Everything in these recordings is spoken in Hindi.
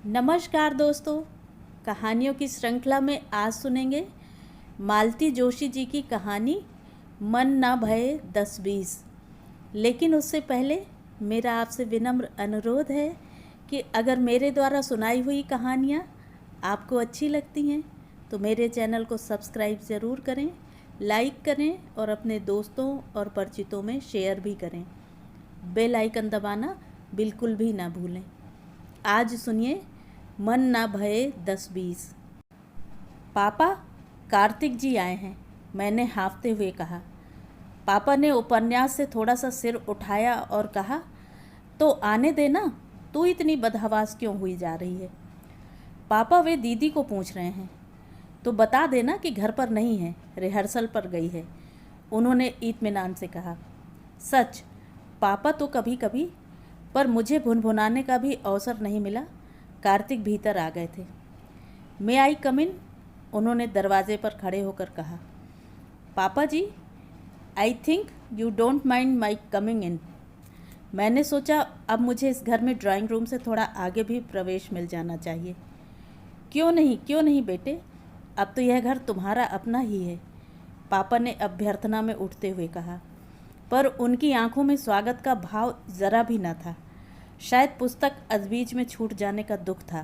नमस्कार दोस्तों। कहानियों की श्रृंखला में आज सुनेंगे मालती जोशी जी की कहानी मन ना भये 10-20। लेकिन उससे पहले मेरा आपसे विनम्र अनुरोध है कि अगर मेरे द्वारा सुनाई हुई कहानियाँ आपको अच्छी लगती हैं तो मेरे चैनल को सब्सक्राइब ज़रूर करें, लाइक करें और अपने दोस्तों और परिचितों में शेयर भी करें। बेल आइकन दबाना बिल्कुल भी ना भूलें। आज सुनिए मन ना भये 10-20। पापा, कार्तिक जी आए हैं, मैंने हाँफते हुए कहा। पापा ने उपन्यास से थोड़ा सा सिर उठाया और कहा, तो आने देना, तू इतनी बदहवास क्यों हुई जा रही है। पापा वे दीदी को पूछ रहे हैं, तो बता देना कि घर पर नहीं है, रिहर्सल पर गई है, उन्होंने इत्मीनान से कहा। सच पापा तो कभी कभी, पर मुझे भुनभुनाने का भी अवसर नहीं मिला। कार्तिक भीतर आ गए थे। मे आई कम इन, उन्होंने दरवाजे पर खड़े होकर कहा। पापा जी, I think you don't mind my coming in. मैंने सोचा अब मुझे इस घर में ड्राइंग रूम से थोड़ा आगे भी प्रवेश मिल जाना चाहिए। क्यों नहीं बेटे, अब तो यह घर तुम्हारा अपना ही है, पापा ने अभ्यर्थना में उठते हुए कहा। पर उनकी आंखों में स्वागत का भाव ज़रा भी न था। शायद पुस्तक अधबीच में छूट जाने का दुख था।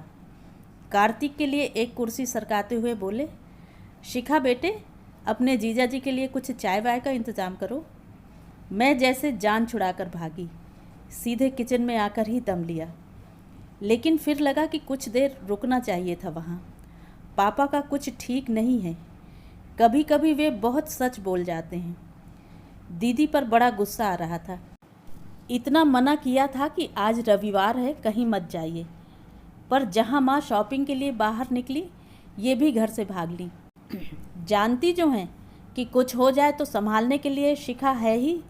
कार्तिक के लिए एक कुर्सी सरकाते हुए बोले, शिखा बेटे, अपने जीजा जी के लिए कुछ चाय वाय का इंतज़ाम करो। मैं जैसे जान छुड़ाकर भागी, सीधे किचन में आकर ही दम लिया। लेकिन फिर लगा कि कुछ देर रुकना चाहिए था वहाँ। पापा का कुछ ठीक नहीं है, कभी कभी वे बहुत सच बोल जाते हैं। दीदी पर बड़ा गुस्सा आ रहा था। इतना मना किया था कि आज रविवार है, कहीं मत जाइए, पर जहाँ माँ शॉपिंग के लिए बाहर निकली, ये भी घर से भाग ली। जानती जो हैं कि कुछ हो जाए तो संभालने के लिए शिखा है ही।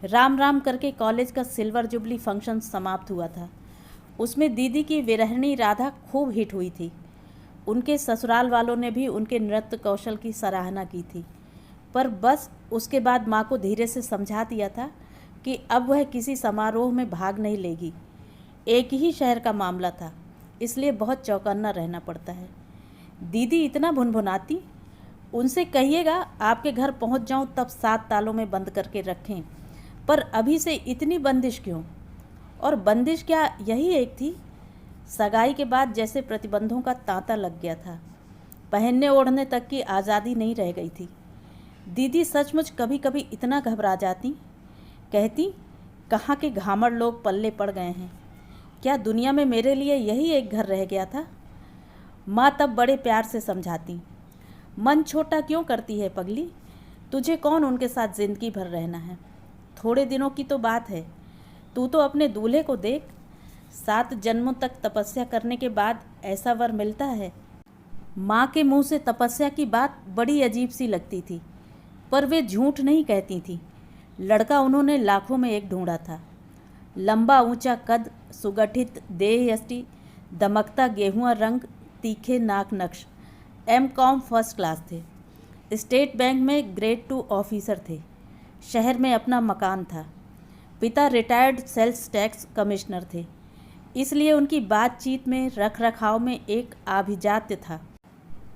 राम राम करके कॉलेज का सिल्वर जुबली फंक्शन समाप्त हुआ था। उसमें दीदी की विरहिणी राधा खूब हिट हुई थी। उनके ससुराल वालों ने भी उनके नृत्य कौशल की सराहना की थी, पर बस उसके बाद माँ को धीरे से समझा दिया था कि अब वह किसी समारोह में भाग नहीं लेगी। एक ही शहर का मामला था, इसलिए बहुत चौकन्ना रहना पड़ता है। दीदी इतना भुनभुनाती, उनसे कहिएगा आपके घर पहुंच जाऊं तब 7 तालों में बंद करके रखें, पर अभी से इतनी बंदिश क्यों। और बंदिश क्या यही एक थी। सगाई के बाद जैसे प्रतिबंधों का तांता लग गया था, पहनने ओढ़ने तक की आज़ादी नहीं रह गई थी। दीदी सचमुच कभी कभी इतना घबरा जाती, कहती, कहाँ के घामड़ लोग पल्ले पड़ गए हैं, क्या दुनिया में मेरे लिए यही एक घर रह गया था। माँ तब बड़े प्यार से समझाती, मन छोटा क्यों करती है पगली, तुझे कौन उनके साथ ज़िंदगी भर रहना है, थोड़े दिनों की तो बात है। तू तो अपने दूल्हे को देख, 7 जन्मों तक तपस्या करने के बाद ऐसा वर मिलता है। माँ के मुंह से तपस्या की बात बड़ी अजीब सी लगती थी, पर वे झूठ नहीं कहती थीं। लड़का उन्होंने लाखों में एक ढूंढा था। लंबा ऊंचा कद, सुगठित देह यष्टि, दमकता गेहुआ रंग, तीखे नाक नक्श, M.Com फर्स्ट क्लास थे। स्टेट बैंक में ग्रेड 2 ऑफिसर थे। शहर में अपना मकान था। पिता रिटायर्ड सेल्स टैक्स कमिश्नर थे, इसलिए उनकी बातचीत में, रख रखाव में एक आभिजात्य था।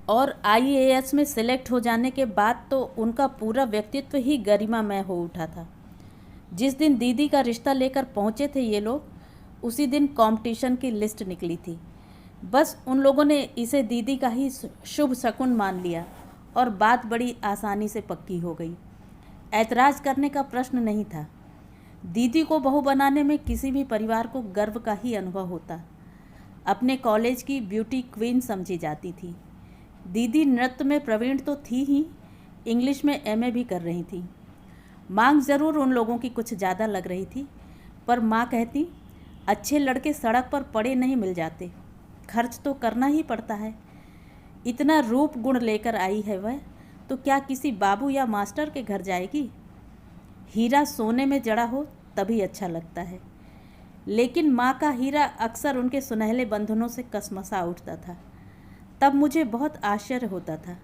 और IAS में सिलेक्ट हो जाने के बाद तो उनका पूरा व्यक्तित्व ही गरिमामय हो उठा था। जिस दिन दीदी का रिश्ता लेकर पहुँचे थे ये लोग, उसी दिन कंपटीशन की लिस्ट निकली थी। बस उन लोगों ने इसे दीदी का ही शुभ शकुन मान लिया और बात बड़ी आसानी से पक्की हो गई। ऐतराज़ करने का प्रश्न नहीं था। दीदी को बहू बनाने में किसी भी परिवार को गर्व का ही अनुभव होता। अपने कॉलेज की ब्यूटी क्वीन समझी जाती थी। दीदी नृत्य में प्रवीण तो थी ही, इंग्लिश में MA भी कर रही थी। मांग ज़रूर उन लोगों की कुछ ज़्यादा लग रही थी, पर माँ कहती, अच्छे लड़के सड़क पर पड़े नहीं मिल जाते, खर्च तो करना ही पड़ता है। इतना रूप गुण लेकर आई है वह, तो क्या किसी बाबू या मास्टर के घर जाएगी। हीरा सोने में जड़ा हो तभी अच्छा लगता है, लेकिन माँ का हीरा अक्सर उनके सुनहले बंधनों से कसमसा उठता था। तब मुझे बहुत आश्चर्य होता था।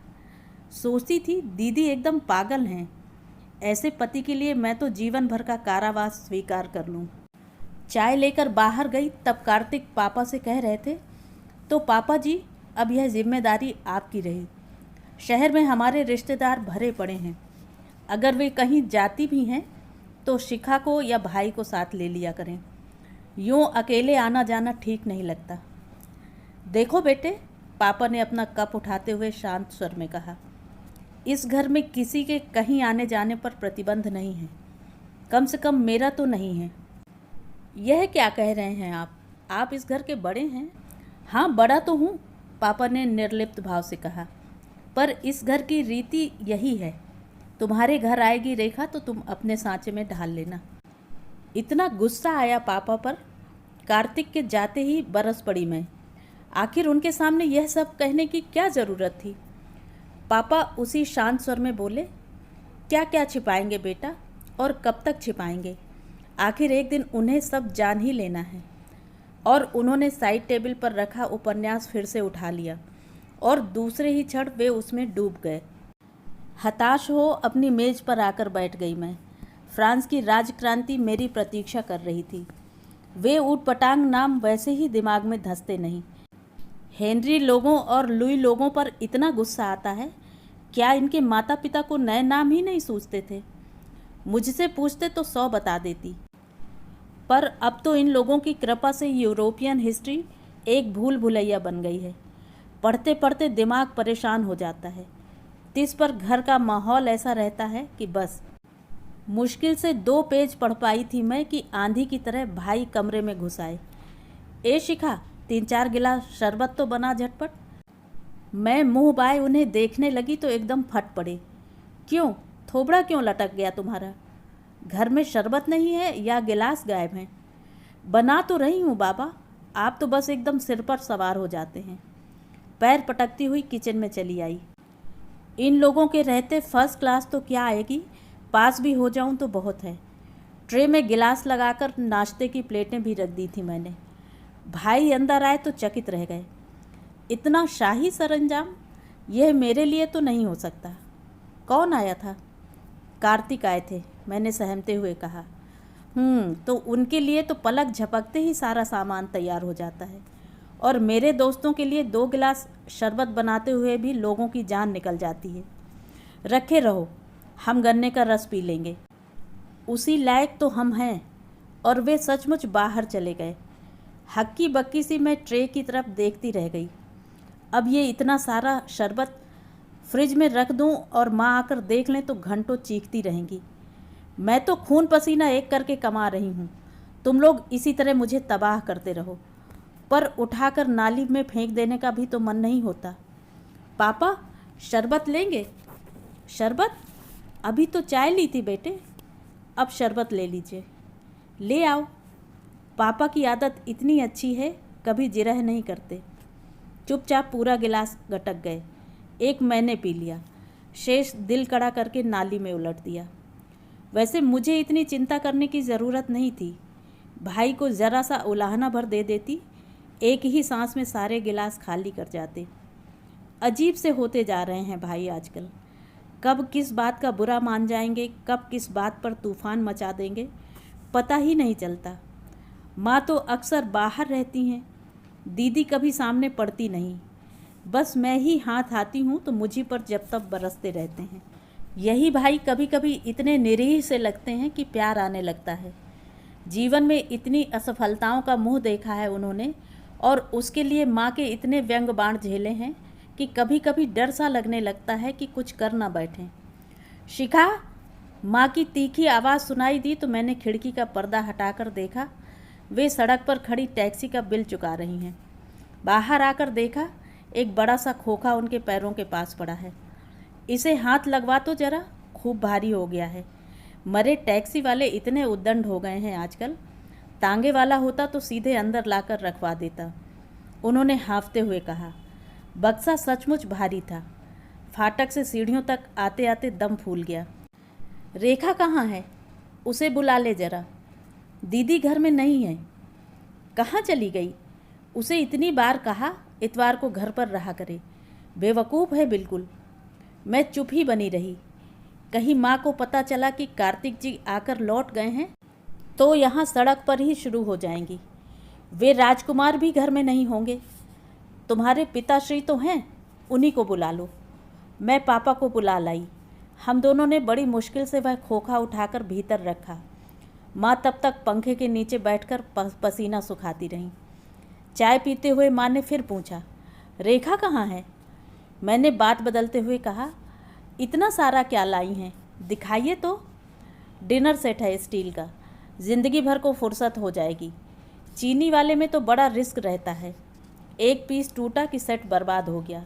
सोचती थी दीदी एकदम पागल हैं, ऐसे पति के लिए मैं तो जीवन भर का कारावास स्वीकार कर लूं। चाय लेकर बाहर गई तब कार्तिक पापा से कह रहे थे, तो पापा जी, अब यह जिम्मेदारी आपकी रही। शहर में हमारे रिश्तेदार भरे पड़े हैं, अगर वे कहीं जाती भी हैं तो शिखा को या भाई को साथ ले लिया करें। यूँ अकेले आना जाना ठीक नहीं लगता। देखो बेटे, पापा ने अपना कप उठाते हुए शांत स्वर में कहा, इस घर में किसी के कहीं आने जाने पर प्रतिबंध नहीं है, कम से कम मेरा तो नहीं है। यह क्या कह रहे हैं आप इस घर के बड़े हैं। हाँ, बड़ा तो हूँ, पापा ने निर्लिप्त भाव से कहा, पर इस घर की रीति यही है। तुम्हारे घर आएगी रेखा तो तुम अपने सांचे में ढाल लेना। इतना गुस्सा आया पापा पर, कार्तिक के जाते ही बरस पड़ी मैं। आखिर उनके सामने यह सब कहने की क्या ज़रूरत थी। पापा उसी शांत स्वर में बोले, क्या क्या छिपाएंगे बेटा, और कब तक छिपाएंगे। आखिर एक दिन उन्हें सब जान ही लेना है। और उन्होंने साइड टेबल पर रखा उपन्यास फिर से उठा लिया और दूसरे ही क्षण वे उसमें डूब गए। हताश हो अपनी मेज़ पर आकर बैठ गई मैं। फ्रांस की राजक्रांति मेरी प्रतीक्षा कर रही थी। वे ऊटपटांग नाम वैसे ही दिमाग में धंसते नहीं। हेनरी लोगों और लुई लोगों पर इतना गुस्सा आता है, क्या इनके माता पिता को नए नाम ही नहीं सूझते थे। मुझसे पूछते तो 100 बता देती, पर अब तो इन लोगों की कृपा से यूरोपियन हिस्ट्री एक भूल भुलैया बन गई है। पढ़ते पढ़ते दिमाग परेशान हो जाता है। तिस पर घर का माहौल ऐसा रहता है कि बस मुश्किल से 2 पेज पढ़ पाई थी मैं कि आंधी की तरह भाई कमरे में घुस आए। ए शिखा, 3-4 गिलास शरबत तो बना झटपट। मैं मुंह बाए उन्हें देखने लगी तो एकदम फट पड़े। क्यों, थोबड़ा क्यों लटक गया तुम्हारा। घर में शरबत नहीं है या गिलास गायब हैं। बना तो रही हूँ बाबा, आप तो बस एकदम सिर पर सवार हो जाते हैं। पैर पटकती हुई किचन में चली आई। इन लोगों के रहते फर्स्ट क्लास तो क्या आएगी, पास भी हो जाऊं तो बहुत है। ट्रे में गिलास लगाकर नाश्ते की प्लेटें भी रख दी थी मैंने। भाई अंदर आए तो चकित रह गए। इतना शाही सरंजाम, यह मेरे लिए तो नहीं हो सकता। कौन आया था। कार्तिक आए थे, मैंने सहमते हुए कहा। तो उनके लिए तो पलक झपकते ही सारा सामान तैयार हो जाता है, और मेरे दोस्तों के लिए 2 गिलास शरबत बनाते हुए भी लोगों की जान निकल जाती है। रखे रहो, हम गन्ने का रस पी लेंगे। उसी लायक तो हम हैं। और वे सचमुच बाहर चले गए। हक्की बक्की सी मैं ट्रे की तरफ देखती रह गई। अब ये इतना सारा शरबत फ्रिज में रख दूं और माँ आकर देख लें तो घंटों चीखती रहेंगी। मैं तो खून पसीना एक करके कमा रही हूँ, तुम लोग इसी तरह मुझे तबाह करते रहो। पर उठाकर नाली में फेंक देने का भी तो मन नहीं होता। पापा, शरबत लेंगे। शरबत? अभी तो चाय ली थी बेटे, अब शरबत ले लीजिए। ले आओ। पापा की आदत इतनी अच्छी है, कभी जिरह नहीं करते। चुपचाप पूरा गिलास गटक गए। एक मैंने पी लिया, शेष दिल कड़ा करके नाली में उलट दिया। वैसे मुझे इतनी चिंता करने की ज़रूरत नहीं थी। भाई को ज़रा सा उलाहना भर दे देती, एक ही सांस में सारे गिलास खाली कर जाते। अजीब से होते जा रहे हैं भाई आजकल। कब किस बात का बुरा मान जाएंगे, कब किस बात पर तूफान मचा देंगे, पता ही नहीं चलता। माँ तो अक्सर बाहर रहती हैं, दीदी कभी सामने पड़ती नहीं। बस मैं ही हाथ आती हूँ तो मुझी पर जब तब बरसते रहते हैं। यही भाई कभी कभी इतने निरीह से लगते हैं कि प्यार आने लगता है। जीवन में इतनी असफलताओं का मुँह देखा है उन्होंने, और उसके लिए माँ के इतने व्यंग बाण झेले हैं कि कभी कभी डर सा लगने लगता है कि कुछ कर ना बैठें। शिखा, माँ की तीखी आवाज़ सुनाई दी तो मैंने खिड़की का पर्दा हटाकर देखा। वे सड़क पर खड़ी टैक्सी का बिल चुका रही हैं। बाहर आकर देखा, एक बड़ा सा खोखा उनके पैरों के पास पड़ा है। इसे हाथ लगवा तो जरा, खूब भारी हो गया है। मरे टैक्सी वाले इतने उद्दंड हो गए हैं आजकल। तांगे वाला होता तो सीधे अंदर लाकर रखवा देता। उन्होंने हाँफते हुए कहा। बक्सा सचमुच भारी था। फाटक से सीढ़ियों तक आते आते दम फूल गया। रेखा कहाँ है, उसे बुला ले जरा। दीदी घर में नहीं है। कहाँ चली गई। उसे इतनी बार कहा इतवार को घर पर रहा करे, बेवकूफ़ है बिल्कुल। मैं चुप ही बनी रही। कहीं माँ को पता चला कि कार्तिक जी आकर लौट गए हैं तो यहाँ सड़क पर ही शुरू हो जाएंगी। वे राजकुमार भी घर में नहीं होंगे। तुम्हारे पिताश्री तो हैं, उन्हीं को बुला लो। मैं पापा को बुला लाई। हम दोनों ने बड़ी मुश्किल से वह खोखा उठाकर भीतर रखा। माँ तब तक पंखे के नीचे बैठकर पसीना सुखाती रहीं। चाय पीते हुए माँ ने फिर पूछा, रेखा कहाँ है? मैंने बात बदलते हुए कहा, इतना सारा क्या लाई हैं, दिखाइए तो। डिनर सेट है स्टील का, ज़िंदगी भर को फुर्सत हो जाएगी। चीनी वाले में तो बड़ा रिस्क रहता है, एक पीस टूटा कि सेट बर्बाद हो गया।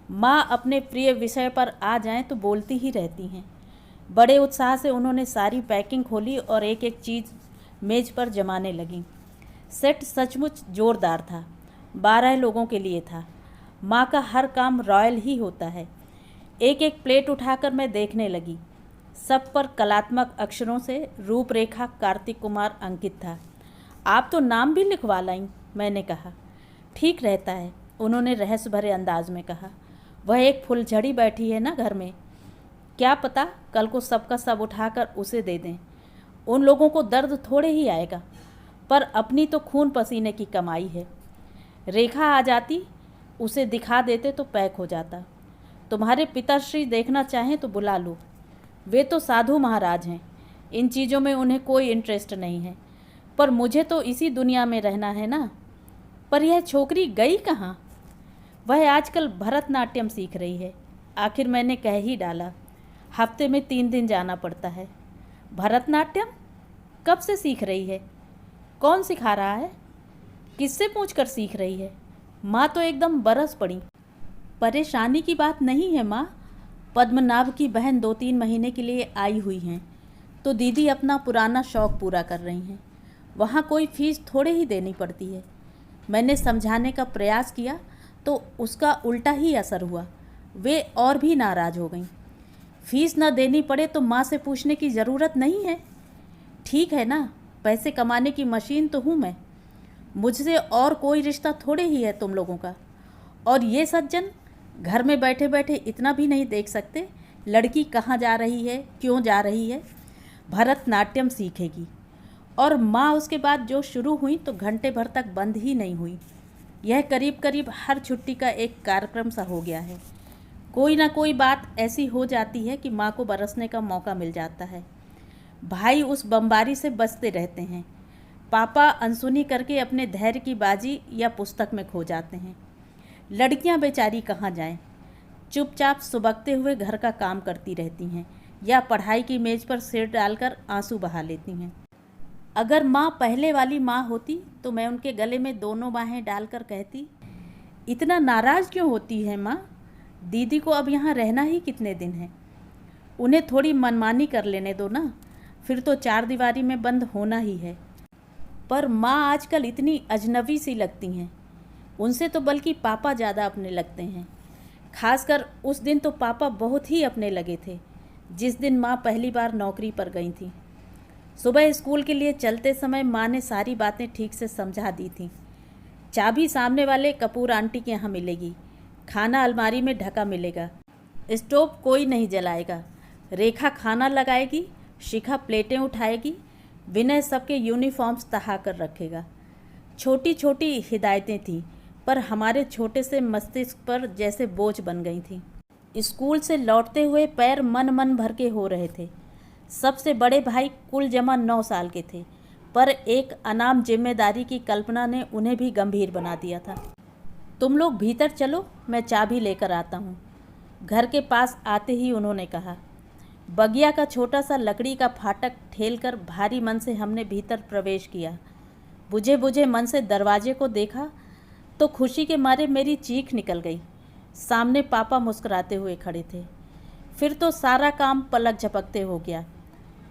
माँ अपने प्रिय विषय पर आ जाएं तो बोलती ही रहती हैं। बड़े उत्साह से उन्होंने सारी पैकिंग खोली और एक एक चीज़ मेज पर जमाने लगीं। सेट सचमुच ज़ोरदार था, 12 लोगों के लिए था। माँ का हर काम रॉयल ही होता है। एक एक प्लेट उठाकर मैं देखने लगी। सब पर कलात्मक अक्षरों से रूपरेखा कार्तिक कुमार अंकित था। आप तो नाम भी लिखवा लाईं, मैंने कहा। ठीक रहता है, उन्होंने रहस्य भरे अंदाज में कहा। वह एक फुलझड़ी बैठी है ना घर में, क्या पता कल को सबका सब उठाकर उसे दे दें। उन लोगों को दर्द थोड़े ही आएगा, पर अपनी तो खून पसीने की कमाई है। रेखा आ जाती, उसे दिखा देते तो पैक हो जाता। तुम्हारे पिताश्री देखना चाहें तो बुला लो। वे तो साधु महाराज हैं, इन चीज़ों में उन्हें कोई इंटरेस्ट नहीं है, पर मुझे तो इसी दुनिया में रहना है ना। पर यह छोकरी गई कहाँ? वह आजकल भरतनाट्यम सीख रही है। आखिर मैंने कह ही डाला, हफ्ते में 3 दिन जाना पड़ता है। भरतनाट्यम कब से सीख रही है? कौन सिखा रहा है? किससे पूछकर सीख रही है? माँ तो एकदम बरस पड़ी। परेशानी की बात नहीं है माँ, पद्मनाभ की बहन 2-3 महीने के लिए आई हुई हैं, तो दीदी अपना पुराना शौक़ पूरा कर रही हैं। वहाँ कोई फीस थोड़े ही देनी पड़ती है। मैंने समझाने का प्रयास किया तो उसका उल्टा ही असर हुआ। वे और भी नाराज़ हो गईं। फीस न देनी पड़े तो माँ से पूछने की ज़रूरत नहीं है। ठीक है ना, पैसे कमाने की मशीन तो हूँ मैं, मुझसे और कोई रिश्ता थोड़े ही है तुम लोगों का। और ये सज्जन घर में बैठे बैठे इतना भी नहीं देख सकते लड़की कहाँ जा रही है, क्यों जा रही है। भरतनाट्यम सीखेगी। और माँ उसके बाद जो शुरू हुई तो घंटे भर तक बंद ही नहीं हुई। यह करीब करीब हर छुट्टी का एक कार्यक्रम सा हो गया है। कोई ना कोई बात ऐसी हो जाती है कि माँ को बरसने का मौका मिल जाता है। भाई उस बमबारी से बचते रहते हैं। पापा अनसुनी करके अपने धैर्य की बाजी या पुस्तक में खो जाते हैं। लड़कियां बेचारी कहाँ जाएं, चुपचाप सुबकते हुए घर का काम करती रहती हैं या पढ़ाई की मेज़ पर सिर डालकर आंसू बहा लेती हैं। अगर माँ पहले वाली माँ होती तो मैं उनके गले में दोनों बाहें डालकर कहती, इतना नाराज़ क्यों होती है माँ? दीदी को अब यहाँ रहना ही कितने दिन है, उन्हें थोड़ी मनमानी कर लेने दो ना, फिर तो 4 दीवारी में बंद होना ही है। पर माँ आजकल इतनी अजनबी सी लगती हैं, उनसे तो बल्कि पापा ज़्यादा अपने लगते हैं। खासकर उस दिन तो पापा बहुत ही अपने लगे थे, जिस दिन माँ पहली बार नौकरी पर गई थी। सुबह स्कूल के लिए चलते समय माँ ने सारी बातें ठीक से समझा दी थी। चाबी सामने वाले कपूर आंटी के यहाँ मिलेगी, खाना अलमारी में ढका मिलेगा, स्टोव कोई नहीं जलाएगा, रेखा खाना लगाएगी, शिखा प्लेटें उठाएगी, विनय सबके यूनिफॉर्म्स तहा कर रखेगा। छोटी छोटी हिदायतें थीं, पर हमारे छोटे से मस्तिष्क पर जैसे बोझ बन गई थीं। स्कूल से लौटते हुए पैर मन भर के हो रहे थे। सबसे बड़े भाई कुल जमा 9 साल के थे, पर एक अनाम जिम्मेदारी की कल्पना ने उन्हें भी गंभीर बना दिया था। तुम लोग भीतर चलो, मैं चाबी लेकर आता हूँ, घर के पास आते ही उन्होंने कहा। बगिया का छोटा सा लकड़ी का फाटक ठेलकर भारी मन से हमने भीतर प्रवेश किया। बुझे बुझे मन से दरवाजे को देखा तो खुशी के मारे मेरी चीख निकल गई। सामने पापा मुस्कुराते हुए खड़े थे। फिर तो सारा काम पलक झपकते हो गया।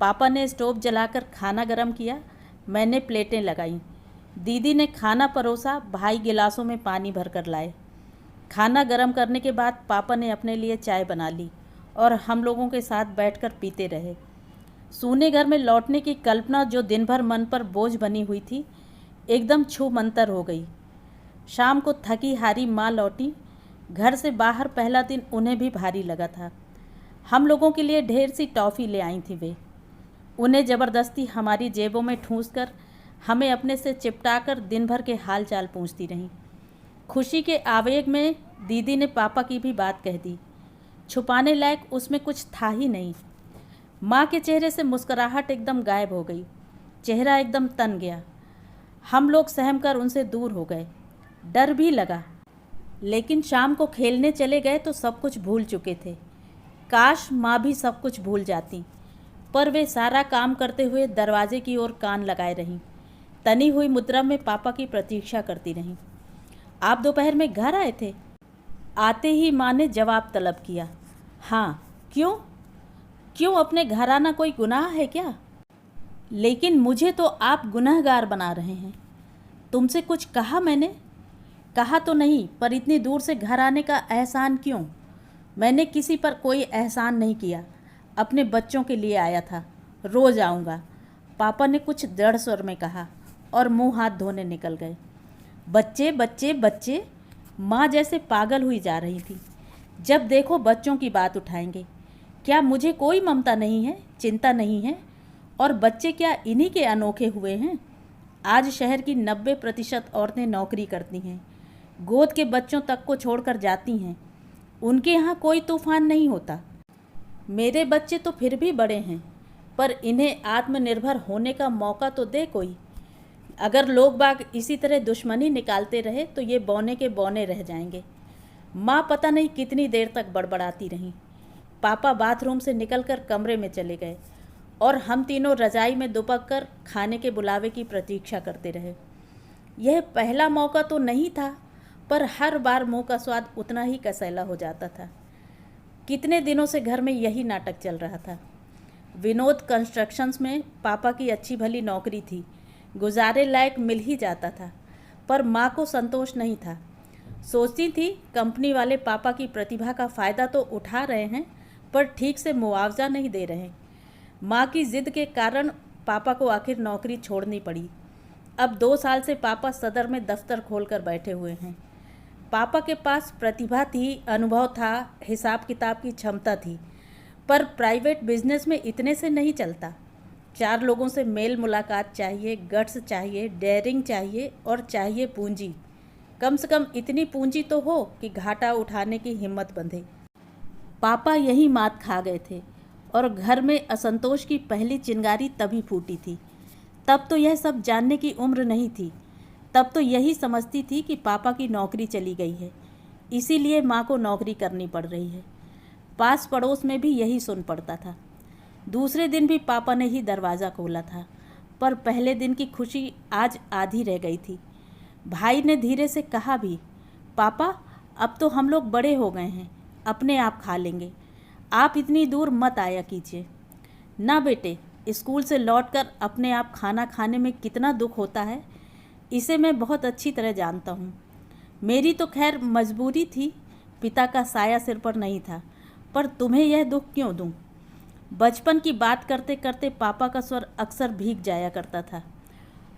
पापा ने स्टोव जलाकर खाना गर्म किया, मैंने प्लेटें लगाईं, दीदी ने खाना परोसा, भाई गिलासों में पानी भर कर लाए। खाना गर्म करने के बाद पापा ने अपने लिए चाय बना ली और हम लोगों के साथ बैठकर पीते रहे। सूने घर में लौटने की कल्पना जो दिन भर मन पर बोझ बनी हुई थी, एकदम छूमंतर हो गई। शाम को थकी हारी माँ लौटी। घर से बाहर पहला दिन उन्हें भी भारी लगा था। हम लोगों के लिए ढेर सी टॉफ़ी ले आई थी वे। उन्हें ज़बरदस्ती हमारी जेबों में ठूंस कर हमें अपने से चिपटाकर दिन भर के हाल चाल पूछती रहीं। खुशी के आवेग में दीदी ने पापा की भी बात कह दी। छुपाने लायक उसमें कुछ था ही नहीं। माँ के चेहरे से मुस्कुराहट एकदम गायब हो गई, चेहरा एकदम तन गया। हम लोग सहम कर उनसे दूर हो गए। डर भी लगा, लेकिन शाम को खेलने चले गए तो सब कुछ भूल चुके थे। काश माँ भी सब कुछ भूल जाती, पर वे सारा काम करते हुए दरवाजे की ओर कान लगाए रहीं। तनी हुई मुद्रा में पापा की प्रतीक्षा करती रहीं। आप दोपहर में घर आए थे? आते ही माँ ने जवाब तलब किया। हाँ, क्यों? क्यों, अपने घर आना कोई गुनाह है क्या? लेकिन मुझे तो आप गुनहगार बना रहे हैं। तुमसे कुछ कहा मैंने? कहा तो नहीं, पर इतनी दूर से घर आने का एहसान क्यों? मैंने किसी पर कोई एहसान नहीं किया, अपने बच्चों के लिए आया था। रोज़ आऊँगा, पापा ने कुछ दृढ़ स्वर में कहा और मुंह हाथ धोने निकल गए। बच्चे बच्चे बच्चे, माँ जैसे पागल हुई जा रही थी। जब देखो बच्चों की बात उठाएंगे। क्या मुझे कोई ममता नहीं है, चिंता नहीं है? और बच्चे क्या इन्हीं के अनोखे हुए हैं? आज शहर की 90% औरतें नौकरी करती हैं, गोद के बच्चों तक को छोड़कर जाती हैं। उनके यहाँ कोई तूफान नहीं होता। मेरे बच्चे तो फिर भी बड़े हैं, पर इन्हें आत्मनिर्भर होने का मौका तो दे कोई। अगर लोग बाग इसी तरह दुश्मनी निकालते रहे तो ये बौने के बौने रह जाएंगे। माँ पता नहीं कितनी देर तक बड़बड़ाती रहीं। पापा बाथरूम से निकलकर कमरे में चले गए और हम तीनों रजाई में दुबक कर खाने के बुलावे की प्रतीक्षा करते रहे। यह पहला मौका तो नहीं था, पर हर बार मुँह का स्वाद उतना ही कसैला हो जाता था। कितने दिनों से घर में यही नाटक चल रहा था। विनोद कंस्ट्रक्शंस में पापा की अच्छी भली नौकरी थी, गुजारे लायक मिल ही जाता था, पर माँ को संतोष नहीं था। सोचती थी कंपनी वाले पापा की प्रतिभा का फ़ायदा तो उठा रहे हैं, पर ठीक से मुआवजा नहीं दे रहे। माँ की ज़िद के कारण पापा को आखिर नौकरी छोड़नी पड़ी। अब 2 साल से पापा सदर में दफ्तर खोलकर बैठे हुए हैं। पापा के पास प्रतिभा थी, अनुभव था, हिसाब किताब की क्षमता थी, पर प्राइवेट बिजनेस में इतने से नहीं चलता। 4 लोगों से मेल मुलाकात चाहिए, गट्स चाहिए, डेयरिंग चाहिए और चाहिए पूंजी। कम से कम इतनी पूंजी तो हो कि घाटा उठाने की हिम्मत बंधे। पापा यही मात खा गए थे और घर में असंतोष की पहली चिंगारी तभी फूटी थी। तब तो यह सब जानने की उम्र नहीं थी। तब तो यही समझती थी कि पापा की नौकरी चली गई है, इसीलिए माँ को नौकरी करनी पड़ रही है। पास पड़ोस में भी यही सुन पड़ता था। दूसरे दिन भी पापा ने ही दरवाज़ा खोला था, पर पहले दिन की खुशी आज आधी रह गई थी। भाई ने धीरे से कहा भी, पापा अब तो हम लोग बड़े हो गए हैं, अपने आप खा लेंगे, आप इतनी दूर मत आया कीजिए। ना बेटे, स्कूल से लौटकर अपने आप खाना खाने में कितना दुख होता है, इसे मैं बहुत अच्छी तरह जानता हूँ। मेरी तो खैर मजबूरी थी, पिता का साया सिर पर नहीं था, पर तुम्हें यह दुख क्यों दूँ? बचपन की बात करते करते पापा का स्वर अक्सर भीग जाया करता था।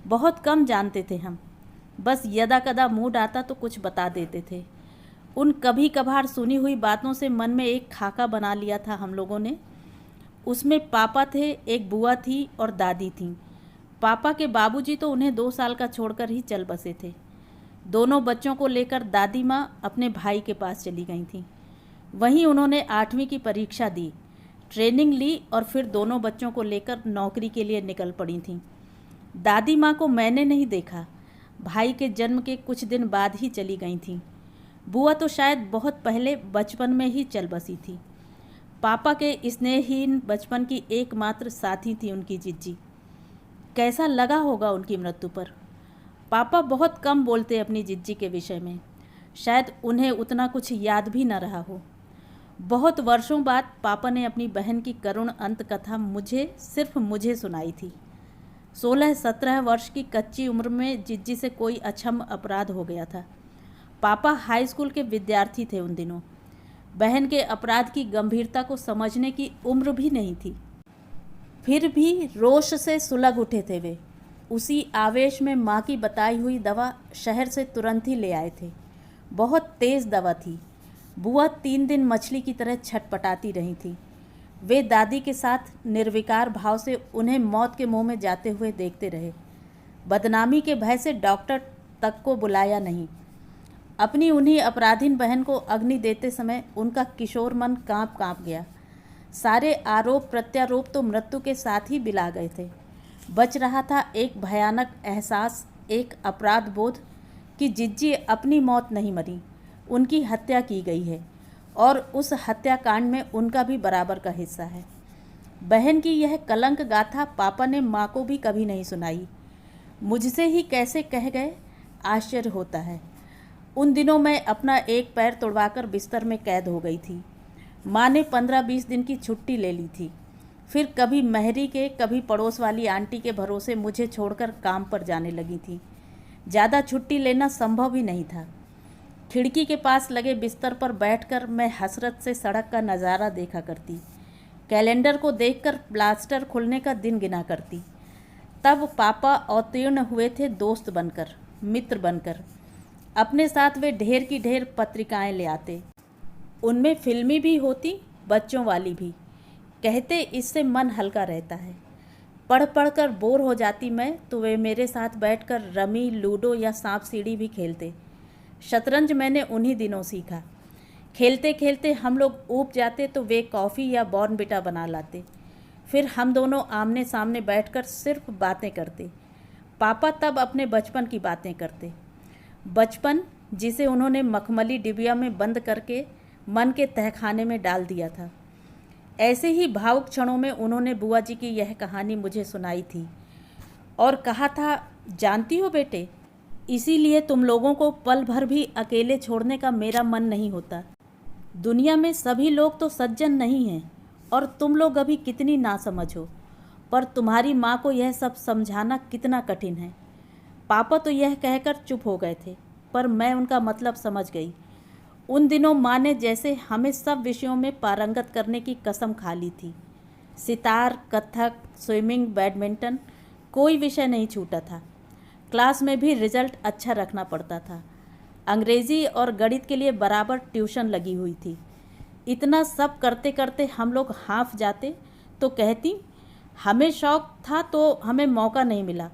बहुत कम जानते थे हम, बस यदा कदा मूड आता तो कुछ बता देते थे। उन कभी कभार सुनी हुई बातों से मन में एक खाका बना लिया था हम लोगों ने। उसमें पापा थे, एक बुआ थी और दादी थी। पापा के बाबूजी तो उन्हें 2 साल का छोड़कर ही चल बसे थे। दोनों बच्चों को लेकर दादी माँ अपने भाई के पास चली गई थीं। वहीं उन्होंने 8वीं की परीक्षा दी, ट्रेनिंग ली और फिर दोनों बच्चों को लेकर नौकरी के लिए निकल पड़ी थीं। दादी माँ को मैंने नहीं देखा, भाई के जन्म के कुछ दिन बाद ही चली गई थीं। बुआ तो शायद बहुत पहले बचपन में ही चल बसी थी। पापा के स्नेहहीन बचपन की एकमात्र साथी थी उनकी जिज्जी। कैसा लगा होगा उनकी मृत्यु पर। पापा बहुत कम बोलते अपनी जिज्जी के विषय में, शायद उन्हें उतना कुछ याद भी न रहा हो। बहुत वर्षों बाद पापा ने अपनी बहन की करुण अंत कथा सिर्फ मुझे सुनाई थी। 16-17 वर्ष की कच्ची उम्र में जिज्जी से कोई अक्षम अपराध हो गया था। पापा हाई स्कूल के विद्यार्थी थे उन दिनों। बहन के अपराध की गंभीरता को समझने की उम्र भी नहीं थी। फिर भी रोष से सुलग उठे थे वे। उसी आवेश में माँ की बताई हुई दवा शहर से तुरंत ही ले आए थे। बहुत तेज़ दवा थी। बुआ 3 दिन मछली की तरह छटपटाती रही थी। वे दादी के साथ निर्विकार भाव से उन्हें मौत के मुंह में जाते हुए देखते रहे। बदनामी के भय से डॉक्टर तक को बुलाया नहीं। अपनी उन्हीं अपराधीन बहन को अग्नि देते समय उनका किशोर मन कांप कांप गया। सारे आरोप प्रत्यारोप तो मृत्यु के साथ ही बिला गए थे। बच रहा था एक भयानक एहसास, एक अपराध बोध कि जिज्जी अपनी मौत नहीं मरी, उनकी हत्या की गई है और उस हत्याकांड में उनका भी बराबर का हिस्सा है। बहन की यह कलंक गाथा पापा ने माँ को भी कभी नहीं सुनाई। मुझसे ही कैसे कह गए, आश्चर्य होता है। उन दिनों मैं अपना एक पैर तुड़वाकर बिस्तर में कैद हो गई थी। माँ ने 15-20 दिन की छुट्टी ले ली थी। फिर कभी महरी के, कभी पड़ोस वाली आंटी के भरोसे मुझे छोड़कर काम पर जाने लगी थी। ज़्यादा छुट्टी लेना संभव भी नहीं था। खिड़की के पास लगे बिस्तर पर बैठकर मैं हसरत से सड़क का नज़ारा देखा करती। कैलेंडर को देखकर प्लास्टर खुलने का दिन गिना करती। तब पापा अवतीर्ण हुए थे दोस्त बनकर, मित्र बनकर। अपने साथ वे ढेर की ढेर पत्रिकाएं ले आते। उनमें फिल्मी भी होती, बच्चों वाली भी। कहते इससे मन हल्का रहता है। पढ़ पढ़ कर बोर हो जाती मैं तो वे मेरे साथ बैठकर रमी, लूडो या सांप सीढ़ी भी खेलते। शतरंज मैंने उन्हीं दिनों सीखा। खेलते खेलते हम लोग ऊब जाते तो वे कॉफ़ी या बॉर्नविटा बना लाते। फिर हम दोनों आमने सामने बैठकर सिर्फ बातें करते। पापा तब अपने बचपन की बातें करते। बचपन जिसे उन्होंने मखमली डिबिया में बंद करके मन के तहखाने में डाल दिया था। ऐसे ही भावुक क्षणों में उन्होंने बुआ जी की यह कहानी मुझे सुनाई थी और कहा था, जानती हो बेटे, इसीलिए तुम लोगों को पल भर भी अकेले छोड़ने का मेरा मन नहीं होता। दुनिया में सभी लोग तो सज्जन नहीं हैं और तुम लोग अभी कितनी नासमझ हो, पर तुम्हारी माँ को यह सब समझाना कितना कठिन है। पापा तो यह कहकर चुप हो गए थे, पर मैं उनका मतलब समझ गई। उन दिनों माँ ने जैसे हमें सब विषयों में पारंगत करने की कसम खा ली थी। सितार, कथक, स्विमिंग, बैडमिंटन, कोई विषय नहीं छूटा था। क्लास में भी रिजल्ट अच्छा रखना पड़ता था। अंग्रेज़ी और गणित के लिए बराबर ट्यूशन लगी हुई थी। इतना सब करते करते हम लोग हाँफ जाते तो कहती, हमें शौक़ था तो हमें मौका नहीं मिला।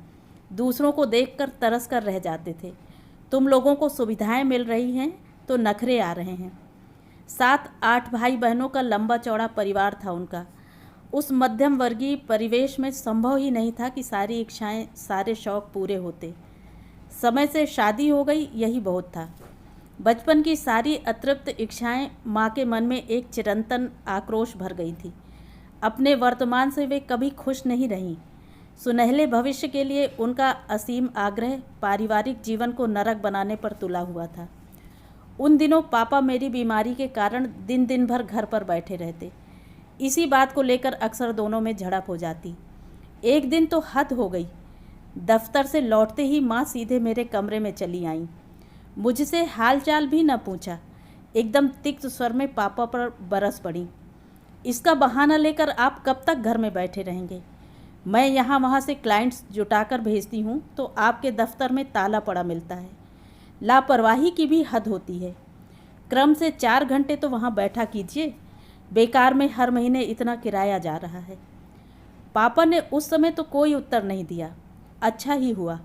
दूसरों को देखकर तरस कर रह जाते थे। तुम लोगों को सुविधाएं मिल रही हैं तो नखरे आ रहे हैं। 7-8 भाई बहनों का लंबा चौड़ा परिवार था उनका। उस मध्यम वर्गीय परिवेश में संभव ही नहीं था कि सारी इच्छाएं, सारे शौक़ पूरे होते। समय से शादी हो गई, यही बहुत था। बचपन की सारी अतृप्त इच्छाएं माँ के मन में एक चिरंतन आक्रोश भर गई थी। अपने वर्तमान से वे कभी खुश नहीं रहीं। सुनहले भविष्य के लिए उनका असीम आग्रह पारिवारिक जीवन को नरक बनाने पर तुला हुआ था। उन दिनों पापा मेरी बीमारी के कारण दिन दिन भर घर पर बैठे रहते। इसी बात को लेकर अक्सर दोनों में झड़प हो जाती। एक दिन तो हद हो गई। दफ्तर से लौटते ही माँ सीधे मेरे कमरे में चली आईं। मुझसे हालचाल भी न पूछा, एकदम तिक्त स्वर में पापा पर बरस पड़ी। इसका बहाना लेकर आप कब तक घर में बैठे रहेंगे? मैं यहाँ वहाँ से क्लाइंट्स जुटाकर भेजती हूँ तो आपके दफ्तर में ताला पड़ा मिलता है। लापरवाही की भी हद होती है। क्रम से 4 घंटे तो वहाँ बैठा कीजिए। बेकार में हर महीने इतना किराया जा रहा है। पापा ने उस समय तो कोई उत्तर नहीं दिया। अच्छा ही हुआ।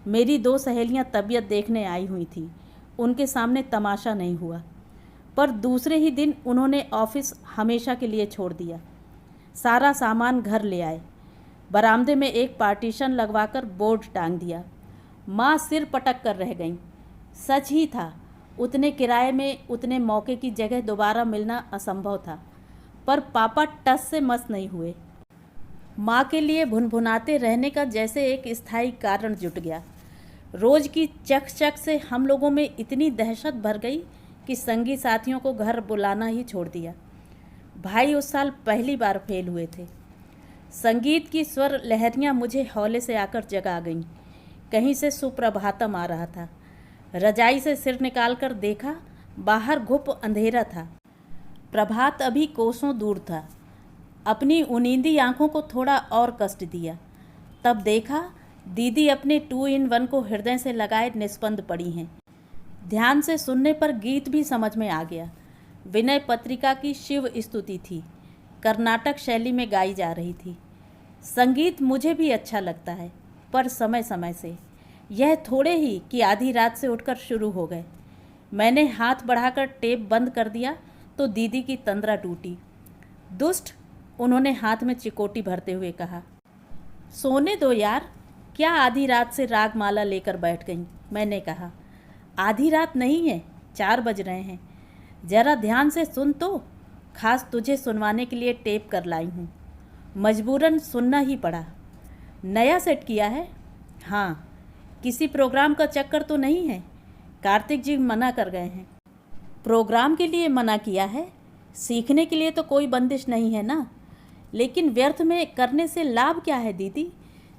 मेरी 2 सहेलियाँ तबीयत देखने आई हुई थीं। उनके सामने तमाशा नहीं हुआ। पर दूसरे ही दिन उन्होंने ऑफिस हमेशा के लिए छोड़ दिया। सारा सामान घर ले आए। बरामदे में एक पार्टीशन लगवाकर बोर्ड टांग दिया। माँ सिर पटक कर रह गईं। सच ही था, उतने किराए में उतने मौके की जगह दोबारा मिलना असंभव था। पर पापा टस से मस नहीं हुए। माँ के लिए भुनभुनाते रहने का जैसे एक स्थायी कारण जुट गया। रोज़ की चक चक से हम लोगों में इतनी दहशत भर गई कि संगी साथियों को घर बुलाना ही छोड़ दिया। भाई उस साल पहली बार फेल हुए थे। संगीत की स्वर लहरियाँ मुझे हौले से आकर जगा गईं। कहीं से सुप्रभातम आ रहा था। रजाई से सिर निकालकर देखा, बाहर घुप अंधेरा था। प्रभात अभी कोसों दूर था। अपनी उनींदी आंखों को थोड़ा और कष्ट दिया। तब देखा दीदी अपने 2 in 1 को हृदय से लगाए निस्पंद पड़ी हैं। ध्यान से सुनने पर गीत भी समझ में आ गया। विनय पत्रिका की शिव स्तुति थी। कर्नाटक शैली में गाई जा रही थी। संगीत मुझे भी अच्छा लगता है, पर समय समय से। यह थोड़े ही कि आधी रात से उठकर शुरू हो गए। मैंने हाथ बढ़ाकर टेप बंद कर दिया तो दीदी की तंद्रा टूटी। दुष्ट, उन्होंने हाथ में चिकोटी भरते हुए कहा। सोने दो यार, क्या आधी रात से रागमाला लेकर बैठ गई? मैंने कहा। आधी रात नहीं है, 4 बज रहे हैं। जरा ध्यान से सुन तो, खास तुझे सुनवाने के लिए टेप कर लाई हूँ। मजबूरन सुनना ही पड़ा। नया सेट किया है? हाँ। किसी प्रोग्राम का चक्कर तो नहीं है? कार्तिक जी मना कर गए हैं। प्रोग्राम के लिए मना किया है? सीखने के लिए तो कोई बंदिश नहीं है ना। लेकिन व्यर्थ में करने से लाभ क्या है दीदी?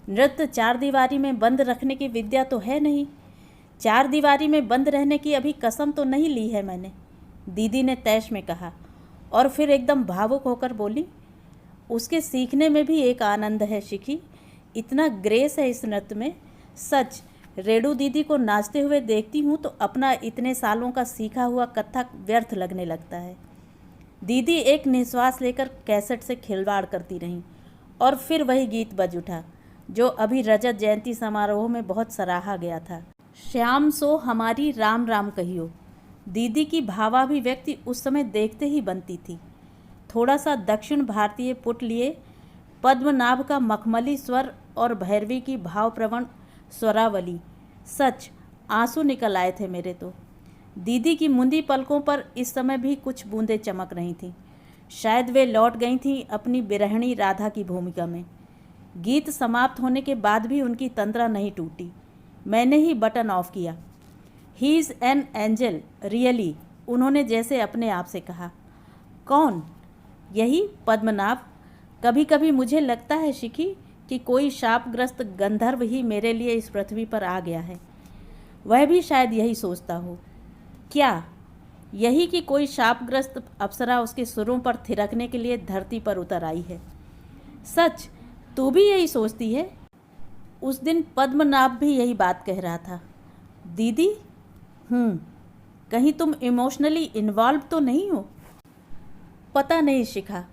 नृत्य 4 दीवारी में बंद रखने की विद्या तो है नहीं। 4 दीवारी में बंद रहने की अभी कसम तो नहीं ली है मैंने, दीदी ने तैश में कहा। और फिर एकदम भावुक होकर बोली, उसके सीखने में भी एक आनंद है शिखी, इतना ग्रेस है इस नृत्य में। सच, रेणु दीदी को नाचते हुए देखती हूँ तो अपना इतने सालों का सीखा हुआ कथक व्यर्थ लगने लगता है। दीदी एक निश्वास लेकर कैसेट से खिलवाड़ करती रहीं और फिर वही गीत बज उठा जो अभी रजत जयंती समारोह में बहुत सराहा गया था। श्याम सो हमारी राम राम कहियो। दीदी की भावाभिव्यक्ति उस समय देखते ही बनती थी। थोड़ा सा दक्षिण भारतीय पुट लिए पद्मनाभ का मखमली स्वर और भैरवी की भावप्रवण स्वरावली, सच आंसू निकल आए थे मेरे तो। दीदी की मुंदी पलकों पर इस समय भी कुछ बूंदें चमक रही थीं। शायद वे लौट गई थीं अपनी बिरहणी राधा की भूमिका में। गीत समाप्त होने के बाद भी उनकी तंद्रा नहीं टूटी। मैंने ही बटन ऑफ किया। He is an angel really, उन्होंने जैसे अपने आप से कहा। कौन? यही पद्मनाभ। कभी कभी मुझे लगता है शिखी कि कोई शापग्रस्त गंधर्व ही मेरे लिए इस पृथ्वी पर आ गया है। वह भी शायद यही सोचता हो। क्या? यही कि कोई शापग्रस्त अप्सरा उसके सुरों पर थिरकने के लिए धरती पर उतर आई है। सच, तू भी यही सोचती है? उस दिन पद्मनाभ भी यही बात कह रहा था। दीदी? कहीं तुम इमोशनली इन्वॉल्व तो नहीं हो? पता नहीं शिखा,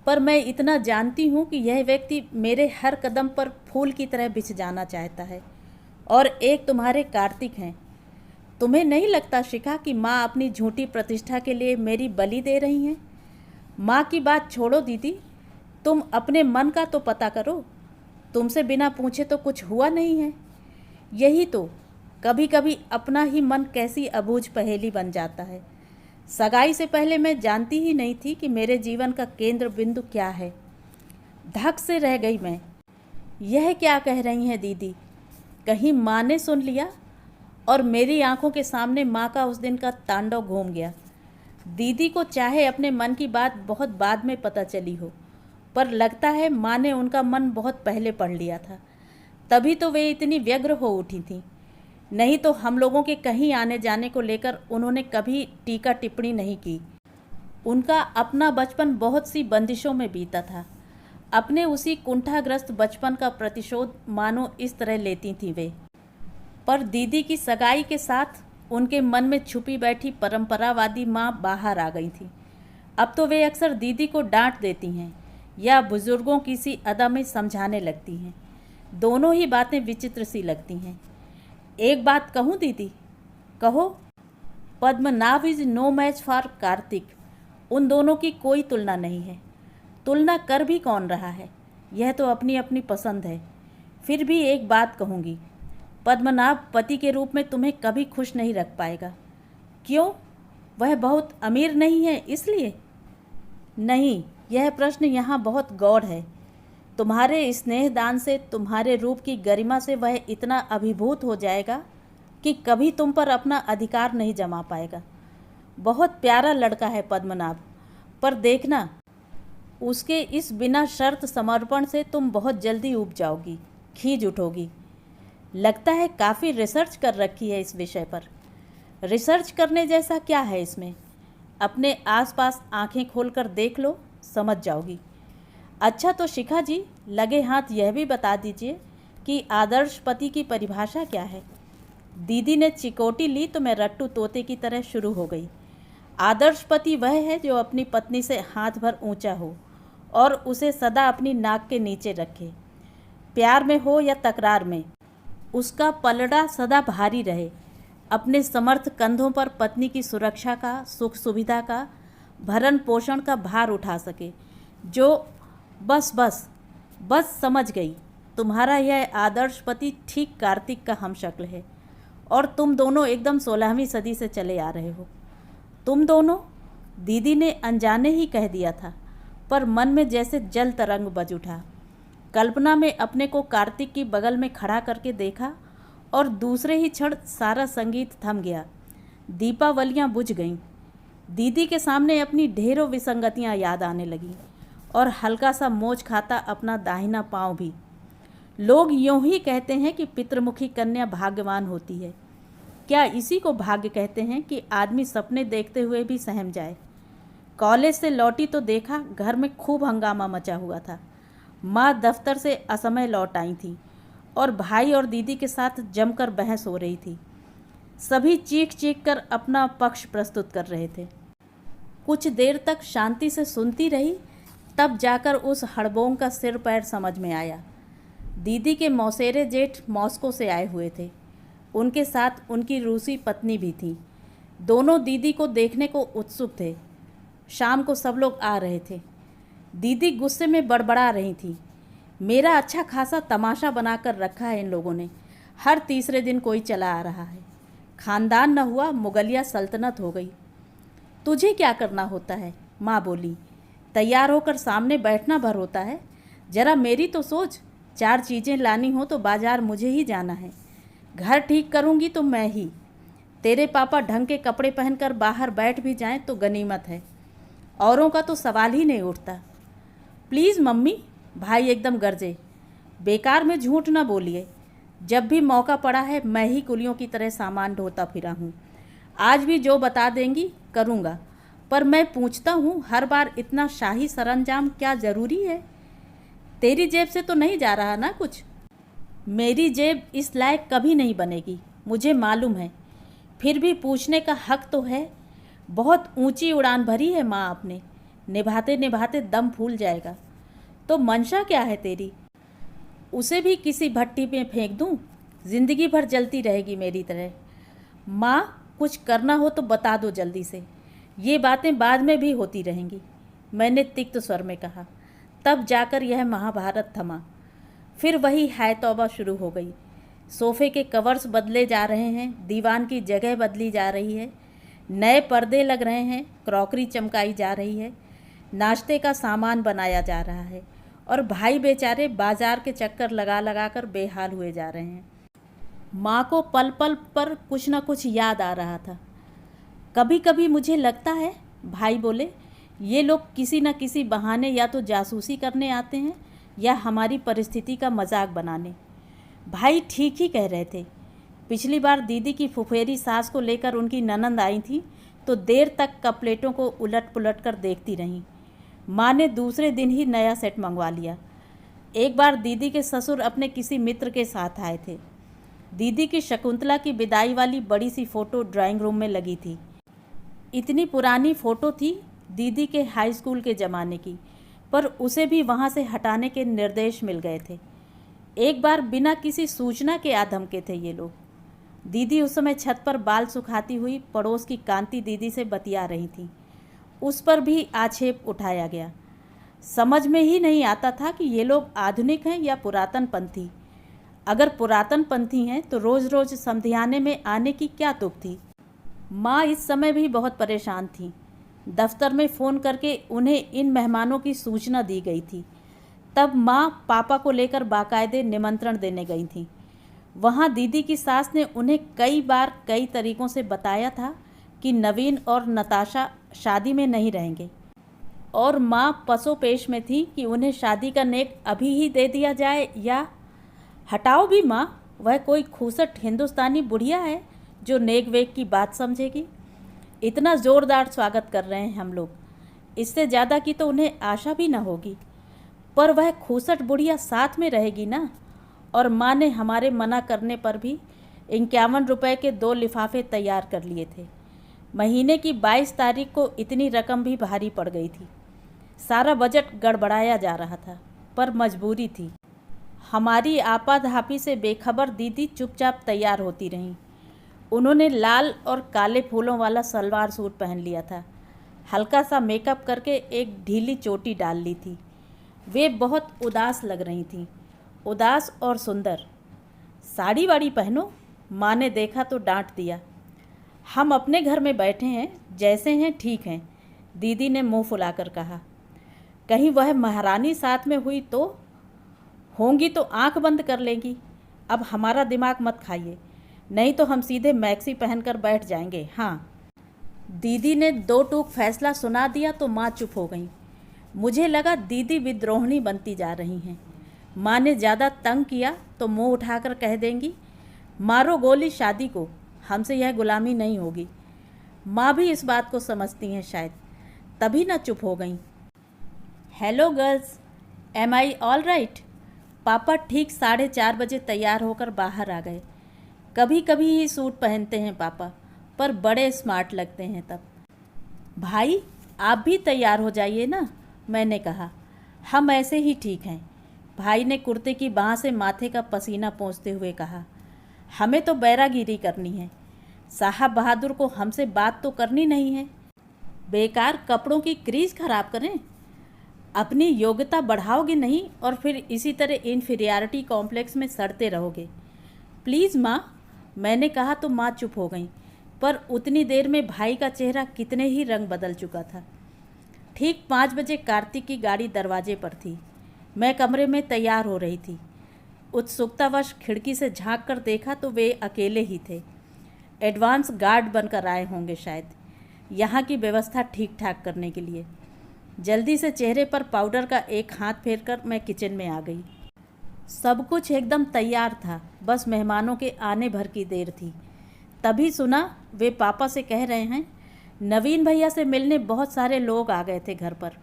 पर मैं इतना जानती हूँ कि यह व्यक्ति मेरे हर कदम पर फूल की तरह बिछ जाना चाहता है। और एक तुम्हारे कार्तिक हैं। तुम्हें नहीं लगता शिखा कि माँ अपनी झूठी प्रतिष्ठा के लिए मेरी बलि दे रही हैं? माँ की बात छोड़ो दीदी, तुम अपने मन का तो पता करो। तुमसे बिना पूछे तो कुछ हुआ नहीं है। यही तो, कभी कभी अपना ही मन कैसी अबूझ पहेली बन जाता है। सगाई से पहले मैं जानती ही नहीं थी कि मेरे जीवन का केंद्र बिंदु क्या है। धक से रह गई मैं। यह क्या कह रही हैं दीदी? कहीं माँ ने सुन लिया? और मेरी आंखों के सामने माँ का उस दिन का तांडव घूम गया। दीदी को चाहे अपने मन की बात बहुत बाद में पता चली हो, पर लगता है माँ ने उनका मन बहुत पहले पढ़ लिया था। तभी तो वे इतनी व्यग्र हो उठी थीं। नहीं तो हम लोगों के कहीं आने जाने को लेकर उन्होंने कभी टीका टिप्पणी नहीं की। उनका अपना बचपन बहुत सी बंदिशों में बीता था। अपने उसी कुंठाग्रस्त बचपन का प्रतिशोध मानो इस तरह लेती थीं वे। पर दीदी की सगाई के साथ उनके मन में छुपी बैठी परंपरावादी माँ बाहर आ गई थी। अब तो वे अक्सर दीदी को डांट देती हैं या बुजुर्गों की सी अदा में समझाने लगती हैं। दोनों ही बातें विचित्र सी लगती हैं। एक बात कहूँ दीदी? कहो। Padmanabh is no match for Kartik. उन दोनों की कोई तुलना नहीं है। तुलना कर भी कौन रहा है? यह तो अपनी अपनी पसंद है। फिर भी एक बात कहूँगी, पद्मनाभ पति के रूप में तुम्हें कभी खुश नहीं रख पाएगा। क्यों? वह बहुत अमीर नहीं है इसलिए? नहीं, यह प्रश्न यहाँ बहुत गौड़ है। तुम्हारे स्नेहदान से, तुम्हारे रूप की गरिमा से वह इतना अभिभूत हो जाएगा कि कभी तुम पर अपना अधिकार नहीं जमा पाएगा। बहुत प्यारा लड़का है पद्मनाभ, पर देखना, उसके इस बिना शर्त समर्पण से तुम बहुत जल्दी ऊब जाओगी, खींच उठोगी। लगता है काफ़ी रिसर्च कर रखी है इस विषय पर। रिसर्च करने जैसा क्या है इसमें? अपने आसपास आंखें खोलकर देख लो, समझ जाओगी। अच्छा तो शिखा जी, लगे हाथ यह भी बता दीजिए कि आदर्श पति की परिभाषा क्या है? दीदी ने चिकोटी ली तो मैं रट्टू तोते की तरह शुरू हो गई। आदर्श पति वह है जो अपनी पत्नी से हाथ भर ऊंचा हो और उसे सदा अपनी नाक के नीचे रखे। प्यार में हो या तकरार में, उसका पलड़ा सदा भारी रहे। अपने समर्थ कंधों पर पत्नी की सुरक्षा का, सुख सुविधा का, भरण पोषण का भार उठा सके। जो बस बस बस समझ गई, तुम्हारा यह आदर्श पति ठीक कार्तिक का हमशक्ल है और तुम दोनों एकदम 16वीं सदी से चले आ रहे हो। तुम दोनों, दीदी ने अनजाने ही कह दिया था, पर मन में जैसे जल तरंग बज उठा। कल्पना में अपने को कार्तिक की बगल में खड़ा करके देखा और दूसरे ही क्षण सारा संगीत थम गया। दीपावलियां बुझ गईं। दीदी के सामने अपनी ढेरों विसंगतियां याद आने लगीं और हल्का सा मोच खाता अपना दाहिना पांव भी। लोग यूं ही कहते हैं कि पितृमुखी कन्या भाग्यवान होती है। क्या इसी को भाग्य कहते हैं कि आदमी सपने देखते हुए भी सहम जाए। कॉलेज से लौटी तो देखा घर में खूब हंगामा मचा हुआ था। माँ दफ्तर से असमय लौट आई थी और भाई और दीदी के साथ जमकर बहस हो रही थी। सभी चीख चीख कर अपना पक्ष प्रस्तुत कर रहे थे। कुछ देर तक शांति से सुनती रही, तब जाकर उस हड़बोंग का सिर पैर समझ में आया। दीदी के मौसेरे जेठ मॉस्को से आए हुए थे। उनके साथ उनकी रूसी पत्नी भी थी। दोनों दीदी को देखने को उत्सुक थे। शाम को सब लोग आ रहे थे। दीदी गुस्से में बड़बड़ा रही थी, मेरा अच्छा खासा तमाशा बनाकर रखा है इन लोगों ने। हर तीसरे दिन कोई चला आ रहा है। खानदान न हुआ, मुगलिया सल्तनत हो गई। तुझे क्या करना होता है, माँ बोली। तैयार होकर सामने बैठना भर होता है। जरा मेरी तो सोच, 4 चीज़ें लानी हो तो बाजार मुझे ही जाना है। घर ठीक करूँगी तो मैं ही। तेरे पापा ढंग के कपड़े पहनकर बाहर बैठ भी जाएं तो गनीमत है। औरों का तो सवाल ही नहीं उठता। प्लीज़ मम्मी, भाई एकदम गरजे। बेकार में झूठ न बोलिए। जब भी मौका पड़ा है मैं ही कुलियों की तरह सामान ढोता फिरा हूँ। आज भी जो बता देंगी करूँगा, पर मैं पूछता हूँ हर बार इतना शाही सरंजाम क्या ज़रूरी है? तेरी जेब से तो नहीं जा रहा ना कुछ? मेरी जेब इस लायक कभी नहीं बनेगी, मुझे मालूम है। फिर भी पूछने का हक तो है। बहुत ऊंची उड़ान भरी है माँ आपने, निभाते निभाते दम फूल जाएगा। तो मंशा क्या है तेरी? उसे भी किसी भट्टी में फेंक दूँ? ज़िंदगी भर जलती रहेगी मेरी तरह। माँ, कुछ करना हो तो बता दो जल्दी से, ये बातें बाद में भी होती रहेंगी, मैंने तिक्त स्वर में कहा। तब जाकर यह महाभारत थमा। फिर वही हाय तौबा शुरू हो गई। सोफ़े के कवर्स बदले जा रहे हैं, दीवान की जगह बदली जा रही है, नए पर्दे लग रहे हैं, क्रॉकरी चमकाई जा रही है, नाश्ते का सामान बनाया जा रहा है और भाई बेचारे बाजार के चक्कर लगा लगा कर बेहाल हुए जा रहे हैं। माँ को पल पल पर कुछ न कुछ याद आ रहा था। कभी कभी मुझे लगता है, भाई बोले, ये लोग किसी न किसी बहाने या तो जासूसी करने आते हैं या हमारी परिस्थिति का मजाक बनाने। भाई ठीक ही कह रहे थे। पिछली बार दीदी की फुफेरी सास को लेकर उनकी ननंद आई थी तो देर तक कप प्लेटों को उलट पुलट कर देखती रहीं। माँ ने दूसरे दिन ही नया सेट मंगवा लिया। एक बार दीदी के ससुर अपने किसी मित्र के साथ आए थे। दीदी की शकुंतला की विदाई वाली बड़ी सी फ़ोटो ड्राइंग रूम में लगी थी। इतनी पुरानी फ़ोटो थी दीदी के हाई स्कूल के ज़माने की, पर उसे भी वहाँ से हटाने के निर्देश मिल गए थे। एक बार बिना किसी सूचना के आधमके थे ये लोग। दीदी उस समय छत पर बाल सुखाती हुई पड़ोस की कांति दीदी से बतिया रही थी। उस पर भी आक्षेप उठाया गया। समझ में ही नहीं आता था कि ये लोग आधुनिक हैं या पुरातन पंथी। अगर पुरातन पंथी हैं तो रोज़ रोज़ समधियाने में आने की क्या तुक थी। माँ इस समय भी बहुत परेशान थी। दफ्तर में फ़ोन करके उन्हें इन मेहमानों की सूचना दी गई थी। तब माँ पापा को लेकर बाकायदे निमंत्रण देने गई थी। वहाँ दीदी की सास ने उन्हें कई बार कई तरीक़ों से बताया था कि नवीन और नताशा शादी में नहीं रहेंगे, और माँ पसोपेश में थी कि उन्हें शादी का नेक अभी ही दे दिया जाए या हटाओ भी माँ, वह कोई खूसट हिंदुस्तानी बुढ़िया है जो नेक वेक की बात समझेगी। इतना ज़ोरदार स्वागत कर रहे हैं हम लोग, इससे ज़्यादा की तो उन्हें आशा भी न होगी। पर वह खूसट बुढ़िया साथ में रहेगी ना। और माँ ने हमारे मना करने पर भी 51 रुपये के 2 लिफाफे तैयार कर लिए थे। महीने की 22 तारीख को इतनी रकम भी भारी पड़ गई थी। सारा बजट गड़बड़ाया जा रहा था, पर मजबूरी थी। हमारी आपाधापी से बेखबर दीदी चुपचाप तैयार होती रहीं। उन्होंने लाल और काले फूलों वाला सलवार सूट पहन लिया था। हल्का सा मेकअप करके एक ढीली चोटी डाल ली थी। वे बहुत उदास लग रही थीं, उदास और सुंदर। साड़ी वाड़ी पहनो, माँ ने देखा तो डांट दिया। हम अपने घर में बैठे हैं, जैसे हैं ठीक हैं, दीदी ने मुंह फुलाकर कहा। कहीं वह महारानी साथ में हुई तो होंगी तो आंख बंद कर लेंगी। अब हमारा दिमाग मत खाइए, नहीं तो हम सीधे मैक्सी पहनकर बैठ जाएंगे। हाँ, दीदी ने दो टूक फैसला सुना दिया तो माँ चुप हो गई। मुझे लगा दीदी विद्रोहिणी बनती जा रही हैं। माँ ने ज़्यादा तंग किया तो मुंह उठाकर कह देंगी, मारो गोली शादी को, हमसे यह गुलामी नहीं होगी। माँ भी इस बात को समझती हैं शायद, तभी ना चुप हो गई। हेलो गर्ल्स, एम आई ऑल राइट? पापा ठीक 4:30 बजे तैयार होकर बाहर आ गए। कभी कभी ही सूट पहनते हैं पापा, पर बड़े स्मार्ट लगते हैं तब। भाई आप भी तैयार हो जाइए ना, मैंने कहा। हम ऐसे ही ठीक हैं, भाई ने कुर्ते की बाह से माथे का पसीना पोंछते हुए कहा। हमें तो बैरागिरी करनी है, साहब बहादुर को हमसे बात तो करनी नहीं है। बेकार कपड़ों की क्रीज खराब करें, अपनी योग्यता बढ़ाओगे नहीं और फिर इसी तरह इन्फीरियरिटी कॉम्प्लेक्स में सड़ते रहोगे। प्लीज़ माँ, मैंने कहा तो माँ चुप हो गई। पर उतनी देर में भाई का चेहरा कितने ही रंग बदल चुका था। ठीक 5 बजे कार्तिक की गाड़ी दरवाजे पर थी। मैं कमरे में तैयार हो रही थी। उत्सुकतावश खिड़की से झांक कर देखा तो वे अकेले ही थे। एडवांस गार्ड बनकर आए होंगे शायद, यहाँ की व्यवस्था ठीक ठाक करने के लिए। जल्दी से चेहरे पर पाउडर का एक हाथ फेरकर मैं किचन में आ गई। सब कुछ एकदम तैयार था, बस मेहमानों के आने भर की देर थी। तभी सुना वे पापा से कह रहे हैं, नवीन भैया से मिलने बहुत सारे लोग आ गए थे घर पर।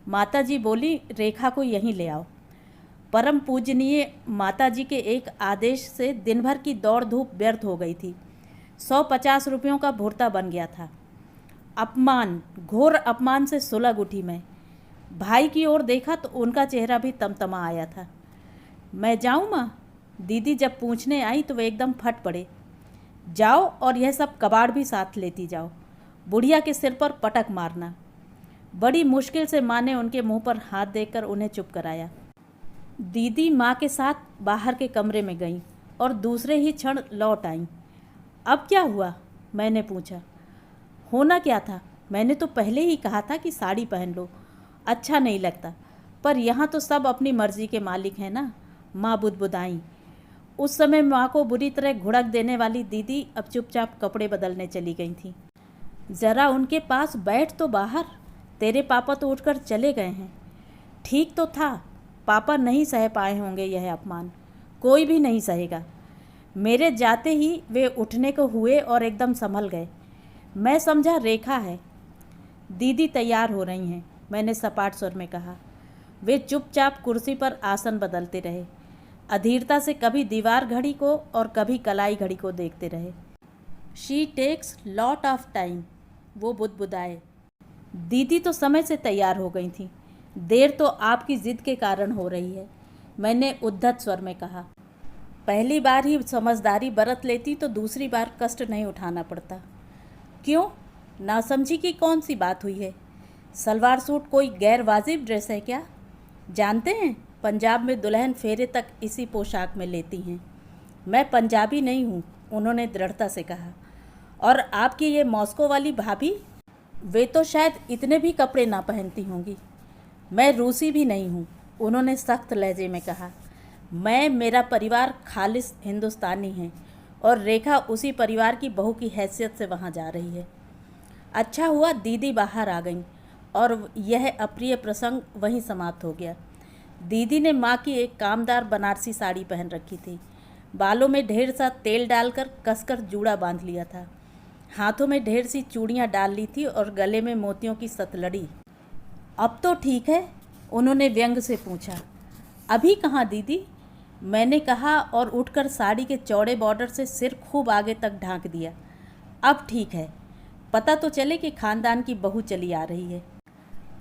माताजी बोली रेखा को यहीं ले आओ। परम पूजनीय माताजी के एक आदेश से दिन भर की दौड़ धूप व्यर्थ हो गई थी। 150 रुपयों का भुर्ता बन गया था। अपमान, घोर अपमान से सुलग उठी मैं। भाई की ओर देखा तो उनका चेहरा भी तमतमा आया था। मैं जाऊँ माँ? दीदी जब पूछने आई तो वे एकदम फट पड़े। जाओ और यह सब कबाड़ भी साथ लेती जाओ, बुढ़िया के सिर पर पटक मारना। बड़ी मुश्किल से माँ ने उनके मुंह पर हाथ देकर उन्हें चुप कराया। दीदी माँ के साथ बाहर के कमरे में गईं और दूसरे ही क्षण लौट आईं। अब क्या हुआ? मैंने पूछा। होना क्या था, मैंने तो पहले ही कहा था कि साड़ी पहन लो, अच्छा नहीं लगता। पर यहाँ तो सब अपनी मर्जी के मालिक हैं ना, माँ बुदबुदाई। उस समय माँ को बुरी तरह घुड़क देने वाली दीदी अब चुपचाप कपड़े बदलने चली गई थी। ज़रा उनके पास बैठ तो बाहर, तेरे पापा तो उठकर चले गए हैं। ठीक तो था, पापा नहीं सह पाए होंगे यह अपमान, कोई भी नहीं सहेगा। मेरे जाते ही वे उठने को हुए और एकदम संभल गए। मैं समझा रेखा है। दीदी तैयार हो रही हैं, मैंने सपाट स्वर में कहा। वे चुपचाप कुर्सी पर आसन बदलते रहे, अधीरता से कभी दीवार घड़ी को और कभी कलाई घड़ी को देखते रहे। She takes lot of time, वो बुदबुदाए। दीदी तो समय से तैयार हो गई थी। देर तो आपकी ज़िद के कारण हो रही है, मैंने उद्धत स्वर में कहा। पहली बार ही समझदारी बरत लेती तो दूसरी बार कष्ट नहीं उठाना पड़ता। क्यों? नासमझी की कौन सी बात हुई है? सलवार सूट कोई गैर वाजिब ड्रेस है क्या? जानते हैं, पंजाब में दुल्हन फेरे तक इसी पोशाक में लेती हैं। मैं पंजाबी नहीं हूँ, उन्होंने दृढ़ता से कहा। और आपकी ये मॉस्को वाली भाभी, वे तो शायद इतने भी कपड़े ना पहनती होंगी। मैं रूसी भी नहीं हूँ, उन्होंने सख्त लहजे में कहा। मैं, मेरा परिवार खालिस हिंदुस्तानी है और रेखा उसी परिवार की बहू की हैसियत से वहाँ जा रही है। अच्छा हुआ दीदी बाहर आ गईं और यह अप्रिय प्रसंग वहीं समाप्त हो गया। दीदी ने माँ की एक कामदार बनारसी साड़ी पहन रखी थी। बालों में ढेर सा तेल डालकर कसकर जूड़ा बांध लिया था। हाथों में ढेर सी चूड़ियाँ डाल ली थी और गले में मोतियों की सतलड़ी। अब तो ठीक है? उन्होंने व्यंग से पूछा। अभी कहाँ दीदी? मैंने कहा और उठकर साड़ी के चौड़े बॉर्डर से सिर खूब आगे तक ढांक दिया। अब ठीक है, पता तो चले कि खानदान की बहू चली आ रही है।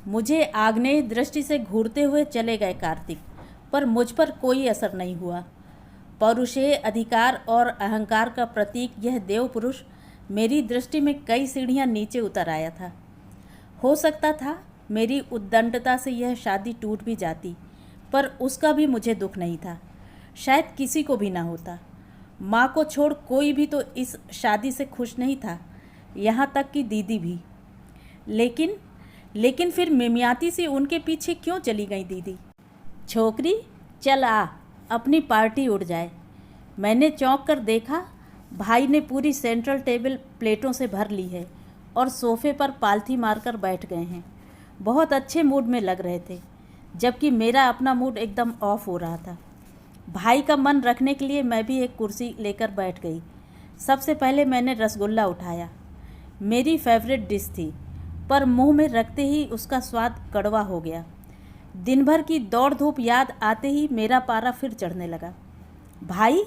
मुझे आग्नेय दृष्टि से घूरते हुए चले गए कार्तिक, पर मुझ पर कोई असर नहीं हुआ। पौरुषेय अधिकार और अहंकार का प्रतीक यह देव पुरुष मेरी दृष्टि में कई सीढ़ियां नीचे उतर आया था। हो सकता था मेरी उद्दंडता से यह शादी टूट भी जाती, पर उसका भी मुझे दुख नहीं था। शायद किसी को भी ना होता। माँ को छोड़ कोई भी तो इस शादी से खुश नहीं था, यहाँ तक कि दीदी भी। लेकिन फिर मिमियाती सी उनके पीछे क्यों चली गई दीदी? छोकरी चल आ, अपनी पार्टी उड़ जाए। मैंने चौंक कर देखा, भाई ने पूरी सेंट्रल टेबल प्लेटों से भर ली है और सोफे पर पालथी मारकर बैठ गए हैं। बहुत अच्छे मूड में लग रहे थे, जबकि मेरा अपना मूड एकदम ऑफ हो रहा था। भाई का मन रखने के लिए मैं भी एक कुर्सी लेकर बैठ गई। सबसे पहले मैंने रसगुल्ला उठाया। मेरी फेवरेट डिश थी, पर मुंह में रखते ही उसका स्वाद कड़वा हो गया। दिन भर की दौड़ धूप याद आते ही मेरा पारा फिर चढ़ने लगा। भाई,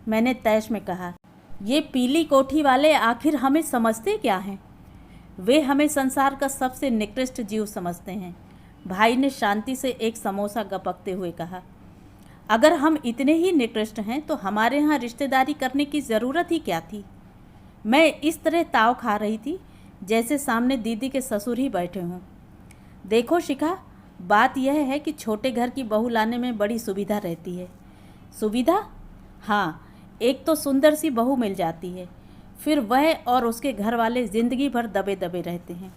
मैंने तैश में कहा, ये पीली कोठी वाले आखिर हमें समझते क्या हैं? वे हमें संसार का सबसे निकृष्ट जीव समझते हैं। भाई ने शांति से एक समोसा गपकते हुए कहा। अगर हम इतने ही निकृष्ट हैं तो हमारे यहाँ रिश्तेदारी करने की ज़रूरत ही क्या थी? मैं इस तरह ताव खा रही थी जैसे सामने दीदी के ससुर ही बैठे हों। देखो शिखा, बात यह है कि छोटे घर की बहू लाने में बड़ी सुविधा रहती है। सुविधा? हाँ, एक तो सुंदर सी बहू मिल जाती है, फिर वह और उसके घर वाले ज़िंदगी भर दबे दबे रहते हैं।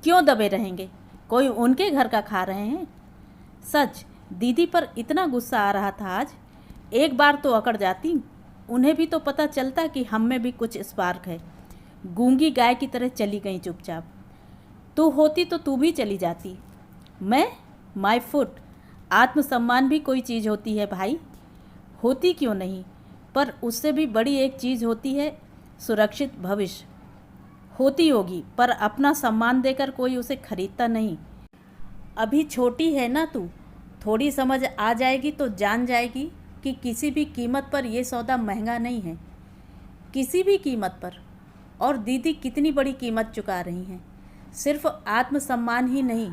क्यों दबे रहेंगे? कोई उनके घर का खा रहे हैं? सच, दीदी पर इतना गुस्सा आ रहा था आज। एक बार तो अकड़ जाती, उन्हें भी तो पता चलता कि हम में भी कुछ स्पार्क है। गूंगी गाय की तरह चली गई चुपचाप। तू होती तो तू भी चली जाती। मैं? My foot. आत्मसम्मान भी कोई चीज़ होती है भाई। होती क्यों नहीं, पर उससे भी बड़ी एक चीज़ होती है सुरक्षित भविष्य। होती होगी, पर अपना सम्मान देकर कोई उसे खरीदता नहीं। अभी छोटी है ना तू, थोड़ी समझ आ जाएगी तो जान जाएगी कि किसी भी कीमत पर यह सौदा महंगा नहीं है। किसी भी कीमत पर। और दीदी कितनी बड़ी कीमत चुका रही हैं। सिर्फ आत्मसम्मान ही नहीं,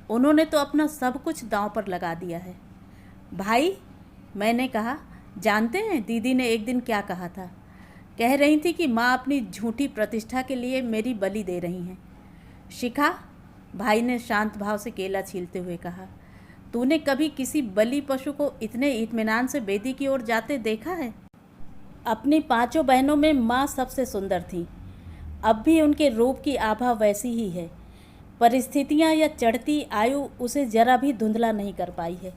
उन्होंने तो अपना सब कुछ दांव पर लगा दिया है। भाई, मैंने कहा, जानते हैं दीदी ने एक दिन क्या कहा था? कह रही थी कि माँ अपनी झूठी प्रतिष्ठा के लिए मेरी बलि दे रही हैं। शिखा, भाई ने शांत भाव से केला छीलते हुए कहा, तूने कभी किसी बलि पशु को इतने इत्मीनान से बेदी की ओर जाते देखा है? अपनी 5 बहनों में माँ सबसे सुंदर थी। अब भी उनके रूप की आभा वैसी ही है। परिस्थितियाँ या चढ़ती आयु उसे जरा भी धुंधला नहीं कर पाई है।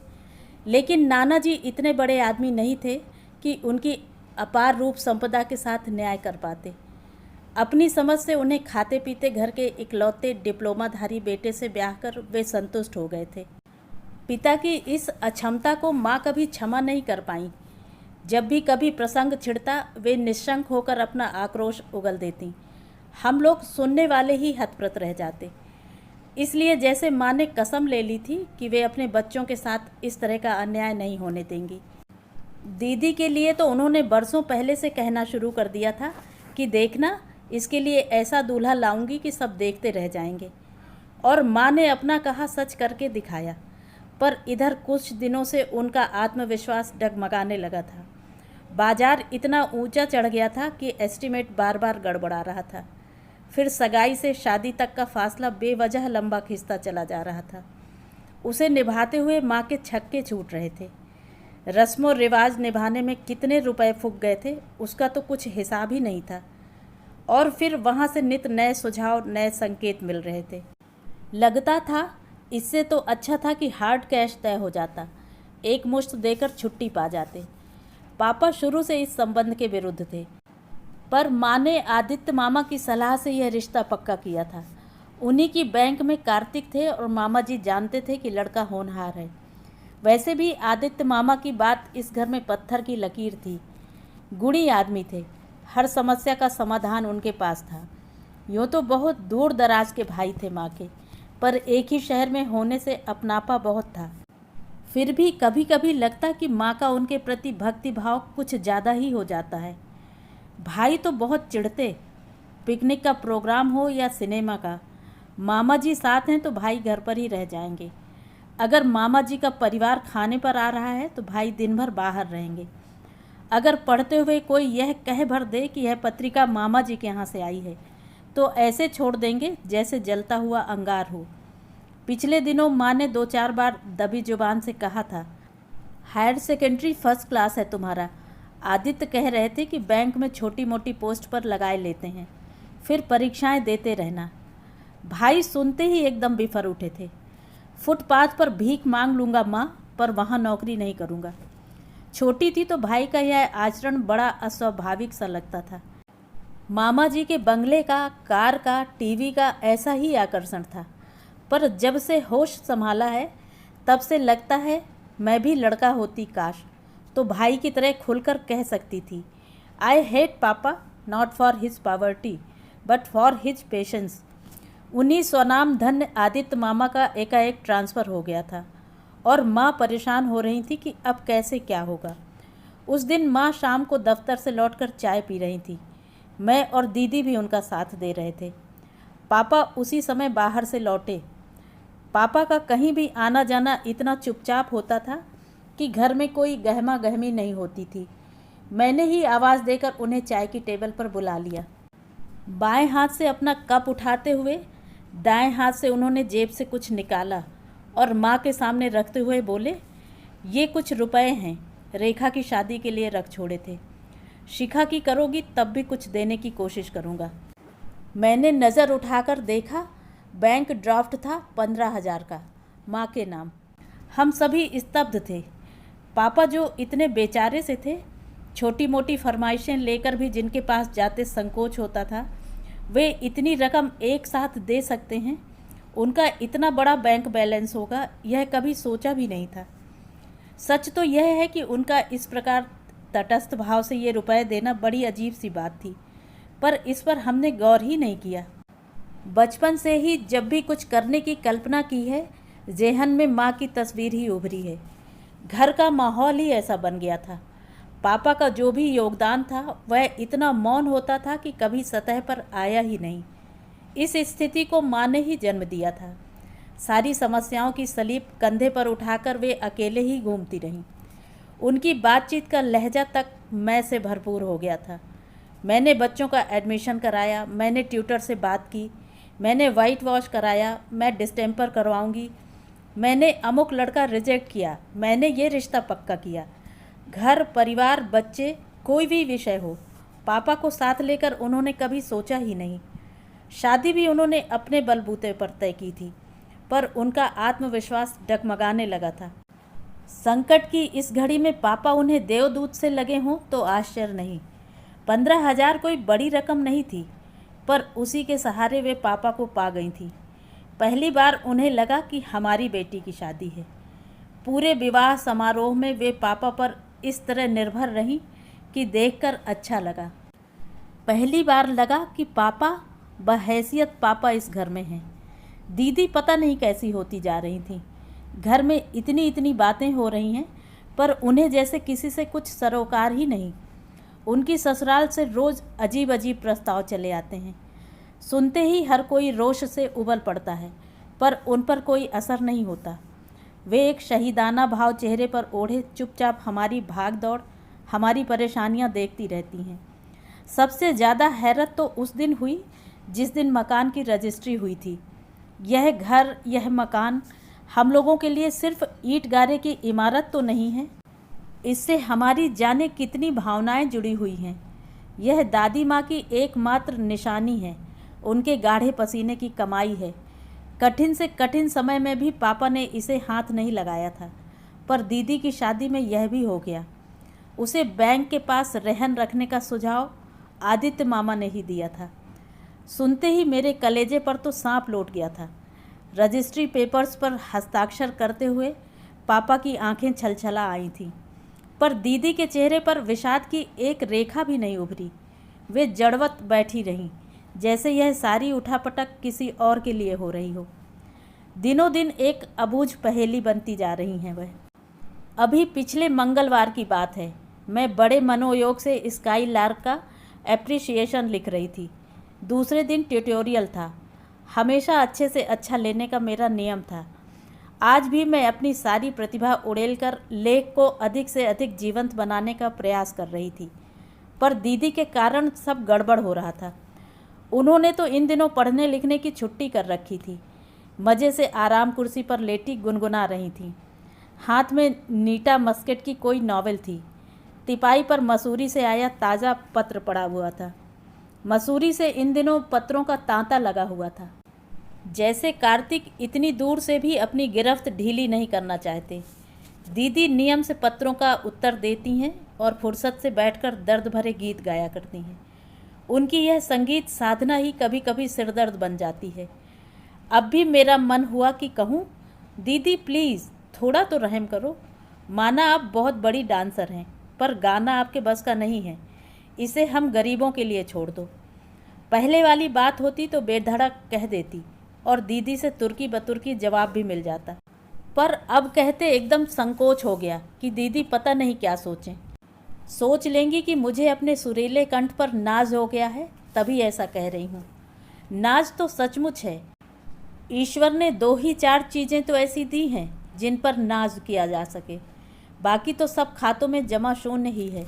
लेकिन नाना जी इतने बड़े आदमी नहीं थे कि उनकी अपार रूप संपदा के साथ न्याय कर पाते। अपनी समझ से उन्हें खाते पीते घर के इकलौते डिप्लोमाधारी बेटे से ब्याह कर वे संतुष्ट हो गए थे। पिता की इस अक्षमता को माँ कभी क्षमा नहीं कर पाई। जब भी कभी प्रसंग छिड़ता, वे निश्शंक होकर अपना आक्रोश उगल देती। हम लोग सुनने वाले ही हतप्रत रह जाते। इसलिए जैसे माँ ने कसम ले ली थी कि वे अपने बच्चों के साथ इस तरह का अन्याय नहीं होने देंगी। दीदी के लिए तो उन्होंने बरसों पहले से कहना शुरू कर दिया था कि देखना, इसके लिए ऐसा दूल्हा लाऊंगी कि सब देखते रह जाएंगे। और माँ ने अपना कहा सच करके दिखाया। पर इधर कुछ दिनों से उनका आत्मविश्वास डगमगाने लगा था। बाजार इतना ऊंचा चढ़ गया था कि एस्टीमेट बार बार गड़बड़ा रहा था। फिर सगाई से शादी तक का फासला बेवजह लंबा खिंचता चला जा रहा था। उसे निभाते हुए माँ के छक्के छूट रहे थे। रस्मों रिवाज निभाने में कितने रुपए फूक गए थे, उसका तो कुछ हिसाब ही नहीं था। और फिर वहाँ से नित नए सुझाव, नए संकेत मिल रहे थे। लगता था इससे तो अच्छा था कि हार्ड कैश तय हो जाता, एक मुश्त देकर छुट्टी पा जाते। पापा शुरू से इस संबंध के विरुद्ध थे, पर माँ ने आदित्य मामा की सलाह से यह रिश्ता पक्का किया था। उन्हीं की बैंक में कार्तिक थे और मामा जी जानते थे कि लड़का होनहार है। वैसे भी आदित्य मामा की बात इस घर में पत्थर की लकीर थी। गुणी आदमी थे, हर समस्या का समाधान उनके पास था। यूँ तो बहुत दूर दराज के भाई थे माँ के, पर एक ही शहर में होने से अपनापा बहुत था। फिर भी कभी कभी लगता कि माँ का उनके प्रति भक्ति भाव कुछ ज़्यादा ही हो जाता है। भाई तो बहुत चिढ़ते, पिकनिक का प्रोग्राम हो या सिनेमा का, मामा जी साथ हैं तो भाई घर पर ही रह जाएंगे। अगर मामा जी का परिवार खाने पर आ रहा है तो भाई दिन भर बाहर रहेंगे। अगर पढ़ते हुए कोई यह कह भर दे कि यह पत्रिका मामा जी के यहाँ से आई है तो ऐसे छोड़ देंगे जैसे जलता हुआ अंगार हो। पिछले दिनों माँ ने 2-4 बार दबी जुबान से कहा था, हायर सेकेंडरी फर्स्ट क्लास है तुम्हारा। आदित्य कह रहे थे कि बैंक में छोटी मोटी पोस्ट पर लगाए लेते हैं, फिर परीक्षाएं देते रहना। भाई सुनते ही एकदम बिफर उठे थे। फुटपाथ पर भीख मांग लूँगा माँ, पर वहाँ नौकरी नहीं करूँगा। छोटी थी तो भाई का यह आचरण बड़ा अस्वाभाविक सा लगता था। मामा जी के बंगले का, कार का, टीवी का ऐसा ही आकर्षण था, पर जब से होश संभाला है तब से लगता है मैं भी लड़का होती काश, तो भाई की तरह खुलकर कह सकती थी, आई हेट पापा not for his poverty but for his patience. उन्हीं स्वनाम धन्य आदित्य मामा का एकाएक ट्रांसफ़र हो गया था और माँ परेशान हो रही थी कि अब कैसे क्या होगा। उस दिन माँ शाम को दफ्तर से लौटकर चाय पी रही थी। मैं और दीदी भी उनका साथ दे रहे थे। पापा उसी समय बाहर से लौटे। पापा का कहीं भी आना जाना इतना चुपचाप होता था कि घर में कोई गहमा गहमी नहीं होती थी। मैंने ही आवाज़ देकर उन्हें चाय की टेबल पर बुला लिया। बाएं हाथ से अपना कप उठाते हुए दाएं हाथ से उन्होंने जेब से कुछ निकाला और माँ के सामने रखते हुए बोले, ये कुछ रुपए हैं, रेखा की शादी के लिए रख छोड़े थे। शिखा की करोगी तब भी कुछ देने की कोशिश करूँगा। मैंने नज़र उठाकर देखा, बैंक ड्राफ्ट था 15,000 का, माँ के नाम। हम सभी स्तब्ध थे। पापा जो इतने बेचारे से थे, छोटी मोटी फरमाइशें लेकर भी जिनके पास जाते संकोच होता था, वे इतनी रकम एक साथ दे सकते हैं, उनका इतना बड़ा बैंक बैलेंस होगा, यह कभी सोचा भी नहीं था। सच तो यह है कि उनका इस प्रकार तटस्थ भाव से ये रुपए देना बड़ी अजीब सी बात थी, पर इस पर हमने गौर ही नहीं किया। बचपन से ही जब भी कुछ करने की कल्पना की है, ज़हन में माँ की तस्वीर ही उभरी है। घर का माहौल ही ऐसा बन गया था। पापा का जो भी योगदान था वह इतना मौन होता था कि कभी सतह पर आया ही नहीं। इस स्थिति को माँ ने ही जन्म दिया था। सारी समस्याओं की सलीब कंधे पर उठाकर वे अकेले ही घूमती रहीं। उनकी बातचीत का लहजा तक मैं से भरपूर हो गया था। मैंने बच्चों का एडमिशन कराया, मैंने ट्यूटर से बात की, मैंने वाइट वॉश कराया, मैं डिस्टेम्पर करवाऊंगी, मैंने अमुक लड़का रिजेक्ट किया, मैंने ये रिश्ता पक्का किया। घर, परिवार, बच्चे, कोई भी विषय हो, पापा को साथ लेकर उन्होंने कभी सोचा ही नहीं। शादी भी उन्होंने अपने बलबूते पर तय की थी, पर उनका आत्मविश्वास डगमगाने लगा था। संकट की इस घड़ी में पापा उन्हें देवदूत से लगे हों तो आश्चर्य नहीं। 15,000 कोई बड़ी रकम नहीं थी, पर उसी के सहारे वे पापा को पा गई थी। पहली बार उन्हें लगा कि हमारी बेटी की शादी है। पूरे विवाह समारोह में वे पापा पर इस तरह निर्भर रहीं कि देखकर अच्छा लगा। पहली बार लगा कि पापा बहैसियत पापा इस घर में हैं। दीदी पता नहीं कैसी होती जा रही थी। घर में इतनी इतनी बातें हो रही हैं, पर उन्हें जैसे किसी से कुछ सरोकार ही नहीं। उनकी ससुराल से रोज़ अजीब अजीब प्रस्ताव चले आते हैं। सुनते ही हर कोई रोष से उबल पड़ता है, पर उन पर कोई असर नहीं होता। वे एक शहीदाना भाव चेहरे पर ओढ़े चुपचाप हमारी भाग दौड़, हमारी परेशानियां देखती रहती हैं। सबसे ज़्यादा हैरत तो उस दिन हुई जिस दिन मकान की रजिस्ट्री हुई थी। यह घर, यह मकान हम लोगों के लिए सिर्फ ईंट गारे की इमारत तो नहीं है, इससे हमारी जाने कितनी भावनाएं जुड़ी हुई हैं। यह दादी माँ की एकमात्र निशानी है, उनके गाढ़े पसीने की कमाई है। कठिन से कठिन समय में भी पापा ने इसे हाथ नहीं लगाया था, पर दीदी की शादी में यह भी हो गया। उसे बैंक के पास रहन रखने का सुझाव आदित्य मामा ने ही दिया था। सुनते ही मेरे कलेजे पर तो सांप लौट गया था। रजिस्ट्री पेपर्स पर हस्ताक्षर करते हुए पापा की आंखें छलछला आई थीं, पर दीदी के चेहरे पर विषाद की एक रेखा भी नहीं उभरी। वे जड़वत बैठी रहीं, जैसे यह सारी उठापटक किसी और के लिए हो रही हो। दिनों दिन एक अबूझ पहेली बनती जा रही हैं वह। अभी पिछले मंगलवार की बात है, मैं बड़े मनोयोग से स्काई लार्क का एप्रिसिएशन लिख रही थी। दूसरे दिन ट्यूटोरियल था। हमेशा अच्छे से अच्छा लेने का मेरा नियम था। आज भी मैं अपनी सारी प्रतिभा उड़ेलकर लेख को अधिक से अधिक जीवंत बनाने का प्रयास कर रही थी, पर दीदी के कारण सब गड़बड़ हो रहा था। उन्होंने तो इन दिनों पढ़ने लिखने की छुट्टी कर रखी थी। मज़े से आराम कुर्सी पर लेटी गुनगुना रही थी। हाथ में नीटा मस्केट की कोई नॉवेल थी। तिपाई पर मसूरी से आया ताज़ा पत्र पड़ा हुआ था। मसूरी से इन दिनों पत्रों का तांता लगा हुआ था। जैसे कार्तिक इतनी दूर से भी अपनी गिरफ्त ढीली नहीं करना चाहते। दीदी नियम से पत्रों का उत्तर देती हैं और फुर्सत से बैठकर दर्द भरे गीत गाया करती हैं। उनकी यह संगीत साधना ही कभी कभी सिरदर्द बन जाती है। अब भी मेरा मन हुआ कि कहूँ, दीदी प्लीज़ थोड़ा तो रहम करो। माना आप बहुत बड़ी डांसर हैं, पर गाना आपके बस का नहीं है। इसे हम गरीबों के लिए छोड़ दो। पहले वाली बात होती तो बेधड़क कह देती और दीदी से तुर्की बतुर्की जवाब भी मिल जाता, पर अब कहते एकदम संकोच हो गया कि दीदी पता नहीं क्या सोचें। सोच लेंगी कि मुझे अपने सुरीले कंठ पर नाज हो गया है, तभी ऐसा कह रही हूँ। नाज तो सचमुच है। ईश्वर ने 2 ही 4 चीज़ें तो ऐसी दी हैं जिन पर नाज किया जा सके, बाकी तो सब खातों में जमा शून्य ही है।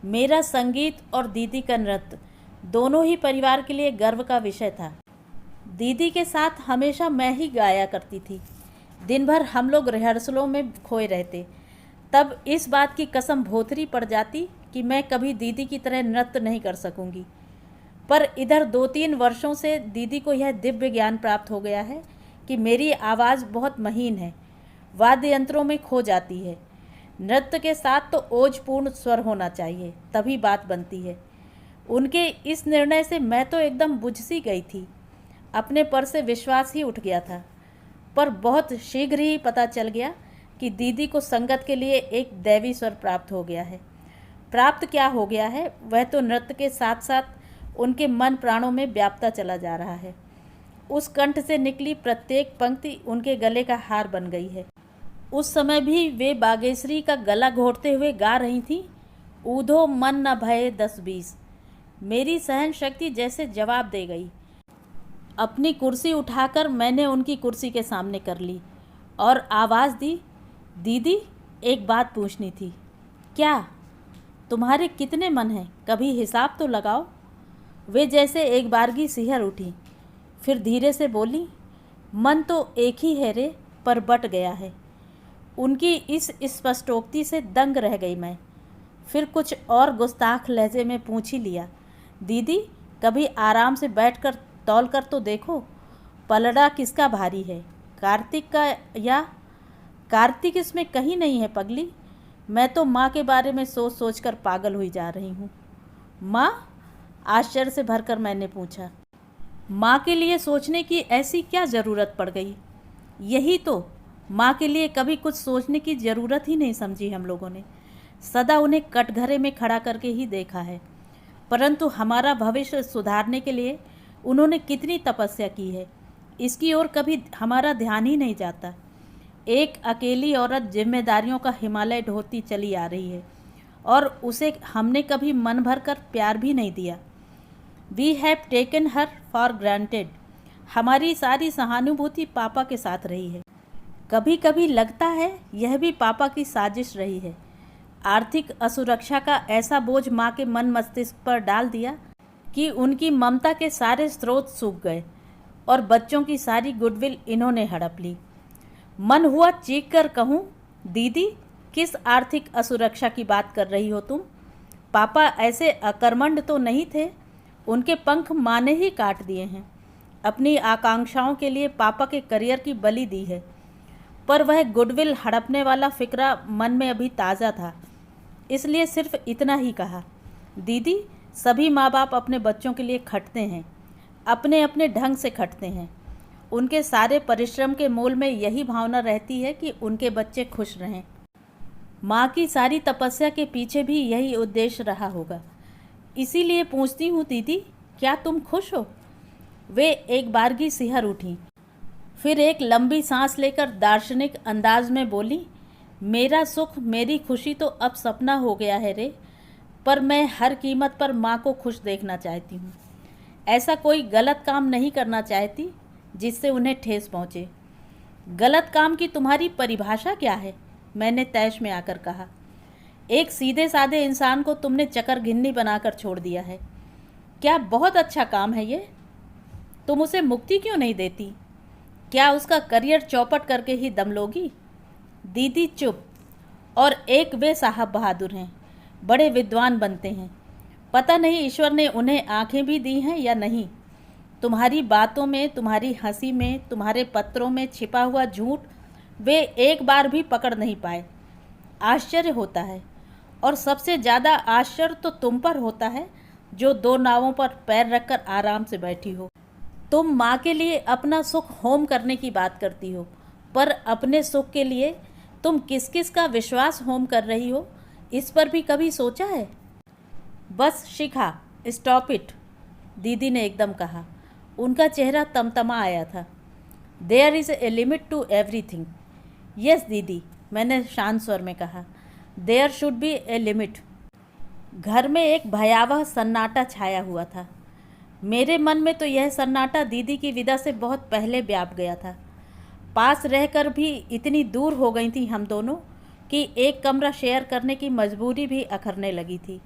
मेरा संगीत और दीदी का नृत्य दोनों ही परिवार के लिए गर्व का विषय था। दीदी के साथ हमेशा मैं ही गाया करती थी। दिन भर हम लोग रिहर्सलों में खोए रहते। तब इस बात की कसम भोथरी पड़ जाती कि मैं कभी दीदी की तरह नृत्य नहीं कर सकूंगी। पर इधर 2-3 वर्षों से दीदी को यह दिव्य ज्ञान प्राप्त हो गया है कि मेरी आवाज़ बहुत महीन है, वाद्य यंत्रों में खो जाती है। नृत्य के साथ तो ओजपूर्ण स्वर होना चाहिए, तभी बात बनती है। उनके इस निर्णय से मैं तो एकदम बुझ सी गई थी। अपने पर से विश्वास ही उठ गया था। पर बहुत शीघ्र ही पता चल गया कि दीदी को संगत के लिए एक दैवी स्वर प्राप्त हो गया है। प्राप्त क्या हो गया है, वह तो नृत्य के साथ साथ उनके मन प्राणों में व्याप्ता चला जा रहा है। उस कंठ से निकली प्रत्येक पंक्ति उनके गले का हार बन गई है। उस समय भी वे बागेश्वरी का गला घोटते हुए गा रही थीं, ऊधो मन न भये 10-20। मेरी सहन शक्ति जैसे जवाब दे गई। अपनी कुर्सी उठाकर मैंने उनकी कुर्सी के सामने कर ली और आवाज़ दी, दीदी एक बात पूछनी थी। क्या? तुम्हारे कितने मन हैं, कभी हिसाब तो लगाओ। वे जैसे एक बारगी सिहर उठी, फिर धीरे से बोली, मन तो एक ही है रे, पर बट गया है। उनकी इस स्पष्टोक्ति से दंग रह गई मैं। फिर कुछ और गुस्ताख लहजे में पूछ ही लिया, दीदी कभी आराम से बैठकर तौल कर तो देखो, पलड़ा किसका भारी है, कार्तिक का या? कार्तिक इसमें कहीं नहीं है पगली। मैं तो माँ के बारे में सोच सोच कर पागल हुई जा रही हूँ। माँ? आश्चर्य से भरकर मैंने पूछा। माँ के लिए सोचने की ऐसी क्या ज़रूरत पड़ गई? यही तो, माँ के लिए कभी कुछ सोचने की ज़रूरत ही नहीं समझी हम लोगों ने। सदा उन्हें कटघरे में खड़ा करके ही देखा है। परंतु हमारा भविष्य सुधारने के लिए उन्होंने कितनी तपस्या की है, इसकी ओर कभी हमारा ध्यान ही नहीं जाता। एक अकेली औरत जिम्मेदारियों का हिमालय ढोती चली आ रही है और उसे हमने कभी मन भर कर प्यार भी नहीं दिया। We have taken her for granted. हमारी सारी सहानुभूति पापा के साथ रही है। कभी कभी लगता है यह भी पापा की साजिश रही है। आर्थिक असुरक्षा का ऐसा बोझ माँ के मन मस्तिष्क पर डाल दिया कि उनकी ममता के सारे स्रोत सूख गए और बच्चों की सारी गुडविल इन्होंने हड़प ली। मन हुआ चीख कर कहूँ, दीदी किस आर्थिक असुरक्षा की बात कर रही हो तुम? पापा ऐसे अकर्मण्य तो नहीं थे। उनके पंख माँ ने ही काट दिए हैं। अपनी आकांक्षाओं के लिए पापा के करियर की बलि दी है, पर वह गुडविल हड़पने वाला फिक्रा मन में अभी ताज़ा था, इसलिए सिर्फ इतना ही कहा, दीदी सभी माँ बाप अपने बच्चों के लिए खटते हैं, अपने अपने ढंग से खटते हैं। उनके सारे परिश्रम के मूल में यही भावना रहती है कि उनके बच्चे खुश रहें। माँ की सारी तपस्या के पीछे भी यही उद्देश्य रहा होगा। इसीलिए पूछती हूँ दीदी, क्या तुम खुश हो? वे एक बारगी सिहर उठी, फिर एक लंबी सांस लेकर दार्शनिक अंदाज में बोली, मेरा सुख मेरी खुशी तो अब सपना हो गया है रे, पर मैं हर कीमत पर माँ को खुश देखना चाहती हूँ। ऐसा कोई गलत काम नहीं करना चाहती जिससे उन्हें ठेस पहुँचे। गलत काम की तुम्हारी परिभाषा क्या है? मैंने तैश में आकर कहा। एक सीधे साधे इंसान को तुमने चकरघिन्नी बनाकर छोड़ दिया है। क्या बहुत अच्छा काम है ये? तुम उसे मुक्ति क्यों नहीं देती? क्या उसका करियर चौपट करके ही दम लोगी? दीदी चुप। और एक वे साहब बहादुर हैं, बड़े विद्वान बनते हैं। पता नहीं ईश्वर ने उन्हें आंखें भी दी हैं या नहीं। तुम्हारी बातों में, तुम्हारी हंसी में, तुम्हारे पत्रों में छिपा हुआ झूठ वे एक बार भी पकड़ नहीं पाए। आश्चर्य होता है, और सबसे ज़्यादा आश्चर्य तो तुम पर होता है जो 2 नावों पर पैर रखकर आराम से बैठी हो। तुम माँ के लिए अपना सुख होम करने की बात करती हो, पर अपने सुख के लिए तुम किस किस का विश्वास होम कर रही हो, इस पर भी कभी सोचा है? बस शिखा, स्टॉप इट, दीदी ने एकदम कहा। उनका चेहरा तमतमा आया था। There is a limit to everything. Yes दीदी, मैंने शांत स्वर में कहा। There should be a limit. घर में एक भयावह सन्नाटा छाया हुआ था। मेरे मन में तो यह सन्नाटा दीदी की विदा से बहुत पहले व्याप गया था। पास रहकर भी इतनी दूर हो गई थी हम दोनों कि एक कमरा शेयर करने की मजबूरी भी अखरने लगी थी।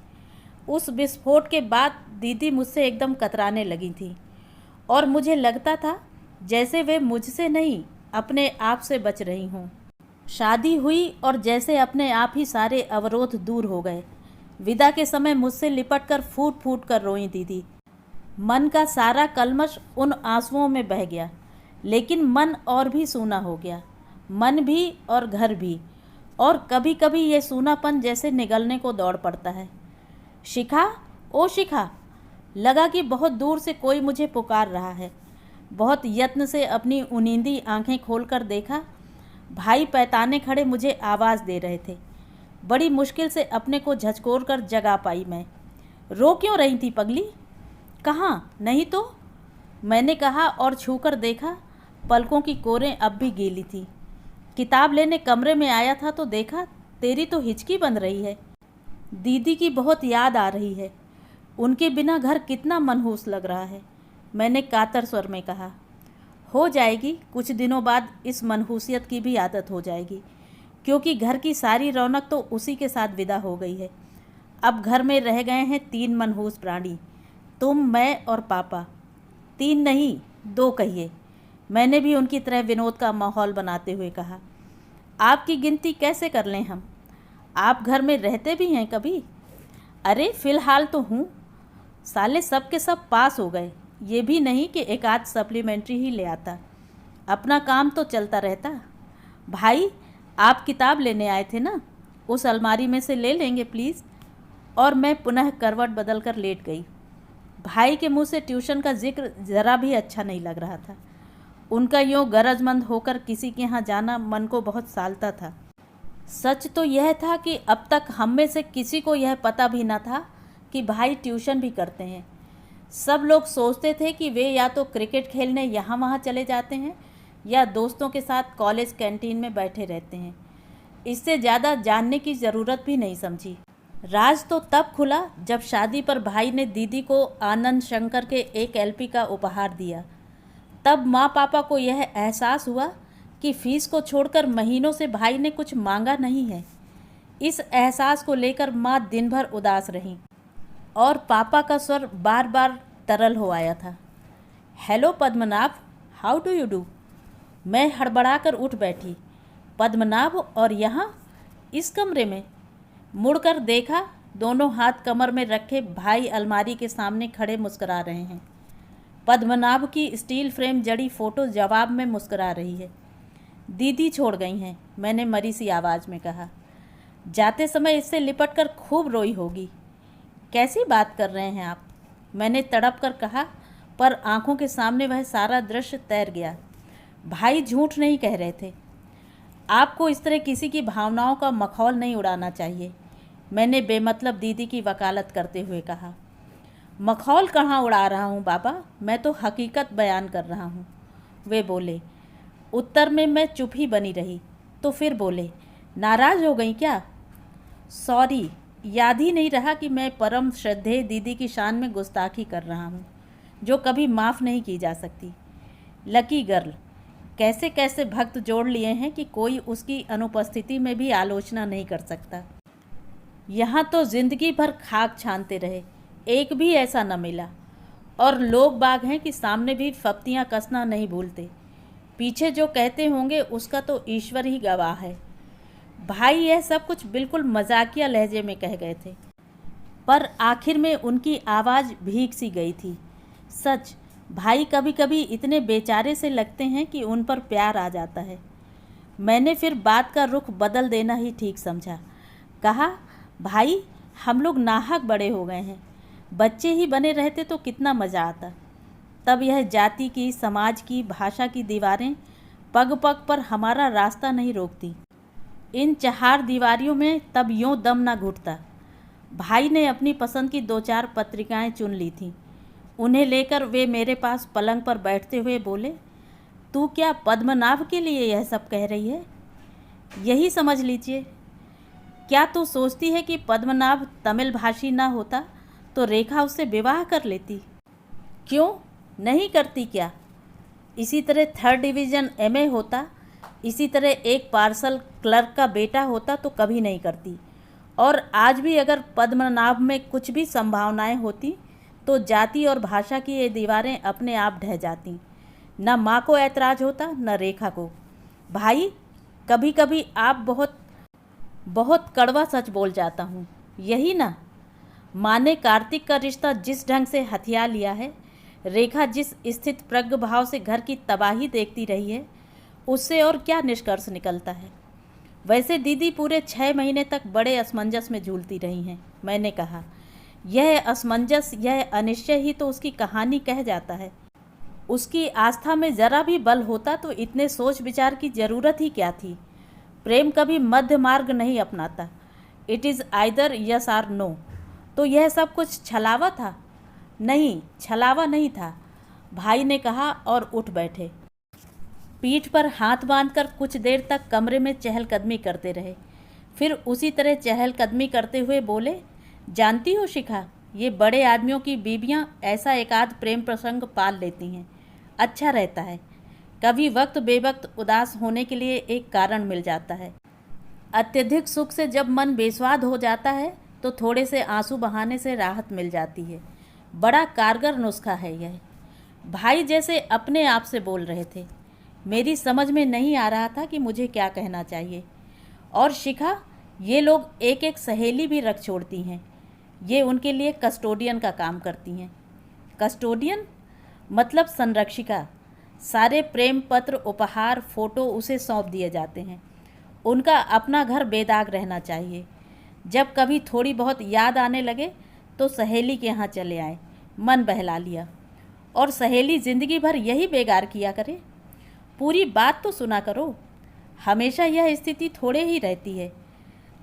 उस विस्फोट के बाद दीदी मुझसे एकदम कतराने लगी थी, और मुझे लगता था जैसे वे मुझसे नहीं, अपने आप से बच रही हों। शादी हुई और जैसे अपने आप ही सारे अवरोध दूर हो गए। विदा के समय मुझसे लिपट कर फूट फूट कर रोई दीदी। मन का सारा कलमश उन आंसुओं में बह गया, लेकिन मन और भी सूना हो गया। मन भी और घर भी, और कभी कभी ये सूनापन जैसे निगलने को दौड़ पड़ता है। शिखा, ओ शिखा! लगा कि बहुत दूर से कोई मुझे पुकार रहा है। बहुत यत्न से अपनी उनींदी आंखें खोलकर देखा। भाई पैताने खड़े मुझे आवाज़ दे रहे थे। बड़ी मुश्किल से अपने को झचकोर कर जगा पाई मैं। रो क्यों रही थी पगली? कहाँ? नहीं तो, मैंने कहा और छूकर देखा। पलकों की कोरें अब भी गीली थी। किताब लेने कमरे में आया था तो देखा तेरी तो हिचकी बन रही है। दीदी की बहुत याद आ रही है। उनके बिना घर कितना मनहूस लग रहा है, मैंने कातर स्वर में कहा। हो जाएगी, कुछ दिनों बाद इस मनहूसियत की भी आदत हो जाएगी, क्योंकि घर की सारी रौनक तो उसी के साथ विदा हो गई है। अब घर में रह गए हैं 3 मनहूस प्राणी, तुम, मैं और पापा। 3 नहीं, 2 कहिए, मैंने भी उनकी तरह विनोद का माहौल बनाते हुए कहा। आपकी गिनती कैसे कर लें हम? आप घर में रहते भी हैं कभी? अरे फ़िलहाल तो हूँ। साले सब के सब पास हो गए, ये भी नहीं कि एक आध सप्लीमेंट्री ही ले आता। अपना काम तो चलता रहता। भाई, आप किताब लेने आए थे ना, उस अलमारी में से ले लेंगे प्लीज़। और मैं पुनः करवट बदल कर लेट गई। भाई के मुंह से ट्यूशन का जिक्र ज़रा भी अच्छा नहीं लग रहा था। उनका यूँ गरजमंद होकर किसी के यहाँ जाना मन को बहुत सालता था। सच तो यह था कि अब तक हम में से किसी को यह पता भी न था कि भाई ट्यूशन भी करते हैं। सब लोग सोचते थे कि वे या तो क्रिकेट खेलने यहाँ वहाँ चले जाते हैं या दोस्तों के साथ कॉलेज कैंटीन में बैठे रहते हैं। इससे ज़्यादा जानने की ज़रूरत भी नहीं समझी। राज तो तब खुला जब शादी पर भाई ने दीदी को आनंद शंकर के एक एलपी का उपहार दिया। तब माँ पापा को यह एहसास हुआ कि फीस को छोड़कर महीनों से भाई ने कुछ मांगा नहीं है। इस एहसास को लेकर माँ दिन भर उदास रहीं, और पापा का स्वर बार बार तरल हो आया था। Hello Padmanabh, how do you do? मैं हड़बड़ाकर उठ बैठी। पद्मनाभ, और यहाँ इस कमरे में? मुड़कर देखा, दोनों हाथ कमर में रखे भाई अलमारी के सामने खड़े मुस्करा रहे हैं। पद्मनाभ की स्टील फ्रेम जड़ी फ़ोटो जवाब में मुस्करा रही है। दीदी छोड़ गई हैं, मैंने मरी सी आवाज़ में कहा। जाते समय इससे लिपट कर खूब रोई होगी। कैसी बात कर रहे हैं आप? मैंने तड़प कर कहा, पर आंखों के सामने वह सारा दृश्य तैर गया। भाई झूठ नहीं कह रहे थे। आपको इस तरह किसी की भावनाओं का मखौल नहीं उड़ाना चाहिए, मैंने बेमतलब दीदी की वकालत करते हुए कहा। मखौल कहाँ उड़ा रहा हूँ बाबा, मैं तो हकीकत बयान कर रहा हूँ, वे बोले। उत्तर में मैं चुप ही बनी रही। तो फिर बोले, नाराज़ हो गई क्या? सॉरी, याद ही नहीं रहा कि मैं परम श्रद्धेय दीदी की शान में गुस्ताखी कर रहा हूँ, जो कभी माफ़ नहीं की जा सकती। लकी गर्ल, कैसे कैसे भक्त जोड़ लिए हैं कि कोई उसकी अनुपस्थिति में भी आलोचना नहीं कर सकता। यहाँ तो जिंदगी भर खाक छानते रहे, एक भी ऐसा न मिला। और लोग बाग हैं कि सामने भी फप्तियाँ कसना नहीं भूलते। पीछे जो कहते होंगे उसका तो ईश्वर ही गवाह है। भाई यह सब कुछ बिल्कुल मजाकिया लहजे में कह गए थे, पर आखिर में उनकी आवाज़ भीग सी गई थी। सच, भाई कभी कभी इतने बेचारे से लगते हैं कि उन पर प्यार आ जाता है। मैंने फिर बात का रुख बदल देना ही ठीक समझा। कहा, भाई हम लोग नाहक बड़े हो गए हैं, बच्चे ही बने रहते तो कितना मज़ा आता। तब यह जाति की, समाज की, भाषा की दीवारें पग पग पर हमारा रास्ता नहीं रोकती। इन चार दीवारियों में तब यूँ दम ना घुटता। भाई ने अपनी पसंद की 2-4 पत्रिकाएं चुन ली थीं। उन्हें लेकर वे मेरे पास पलंग पर बैठते हुए बोले, तू क्या पद्मनाभ के लिए यह सब कह रही है? यही समझ लीजिए। क्या तू सोचती है कि पद्मनाभ तमिल भाषी ना होता तो रेखा उससे विवाह कर लेती? क्यों नहीं करती क्या? इसी तरह 3rd डिवीज़न MA होता, इसी तरह एक पार्सल क्लर्क का बेटा होता तो कभी नहीं करती। और आज भी अगर पद्मनाभ में कुछ भी संभावनाएं होती तो जाति और भाषा की ये दीवारें अपने आप ढह जाती। न माँ को ऐतराज़ होता, न रेखा को। भाई कभी कभी आप बहुत बहुत कड़वा सच बोल जाता हूँ, यही ना? माँ ने कार्तिक का रिश्ता जिस ढंग से हथिया लिया है, रेखा जिस स्थित प्रज्ञ भाव से घर की तबाही देखती रही है, उससे और क्या निष्कर्ष निकलता है? वैसे दीदी पूरे 6 महीने तक बड़े असमंजस में झूलती रही हैं। मैंने कहा, यह असमंजस, यह अनिश्चय ही तो उसकी कहानी कह जाता है। उसकी आस्था में ज़रा भी बल होता तो इतने सोच विचार की ज़रूरत ही क्या थी? प्रेम कभी मध्य मार्ग नहीं अपनाता। It is either yes or no. तो यह सब कुछ छलावा था? नहीं, छलावा नहीं था, भाई ने कहा और उठ बैठे। पीठ पर हाथ बांधकर कुछ देर तक कमरे में चहलकदमी करते रहे। फिर उसी तरह चहलकदमी करते हुए बोले, जानती हो शिखा, ये बड़े आदमियों की बीबियां ऐसा एकाध प्रेम प्रसंग पाल लेती हैं, अच्छा रहता है। कभी वक्त बेवक्त उदास होने के लिए एक कारण मिल जाता है। अत्यधिक सुख से जब मन बेस्वाद हो जाता है तो थोड़े से आंसू बहाने से राहत मिल जाती है। बड़ा कारगर नुस्खा है यह। भाई जैसे अपने आप से बोल रहे थे। मेरी समझ में नहीं आ रहा था कि मुझे क्या कहना चाहिए। और शिखा, ये लोग एक एक सहेली भी रख छोड़ती हैं। ये उनके लिए कस्टोडियन का काम करती हैं। कस्टोडियन मतलब संरक्षिका। सारे प्रेम पत्र, उपहार, फ़ोटो उसे सौंप दिए जाते हैं। उनका अपना घर बेदाग रहना चाहिए। जब कभी थोड़ी बहुत याद आने लगे तो सहेली के यहाँ चले आए, मन बहला लिया। और सहेली ज़िंदगी भर यही बेगार किया करे? पूरी बात तो सुना करो। हमेशा यह स्थिति थोड़े ही रहती है।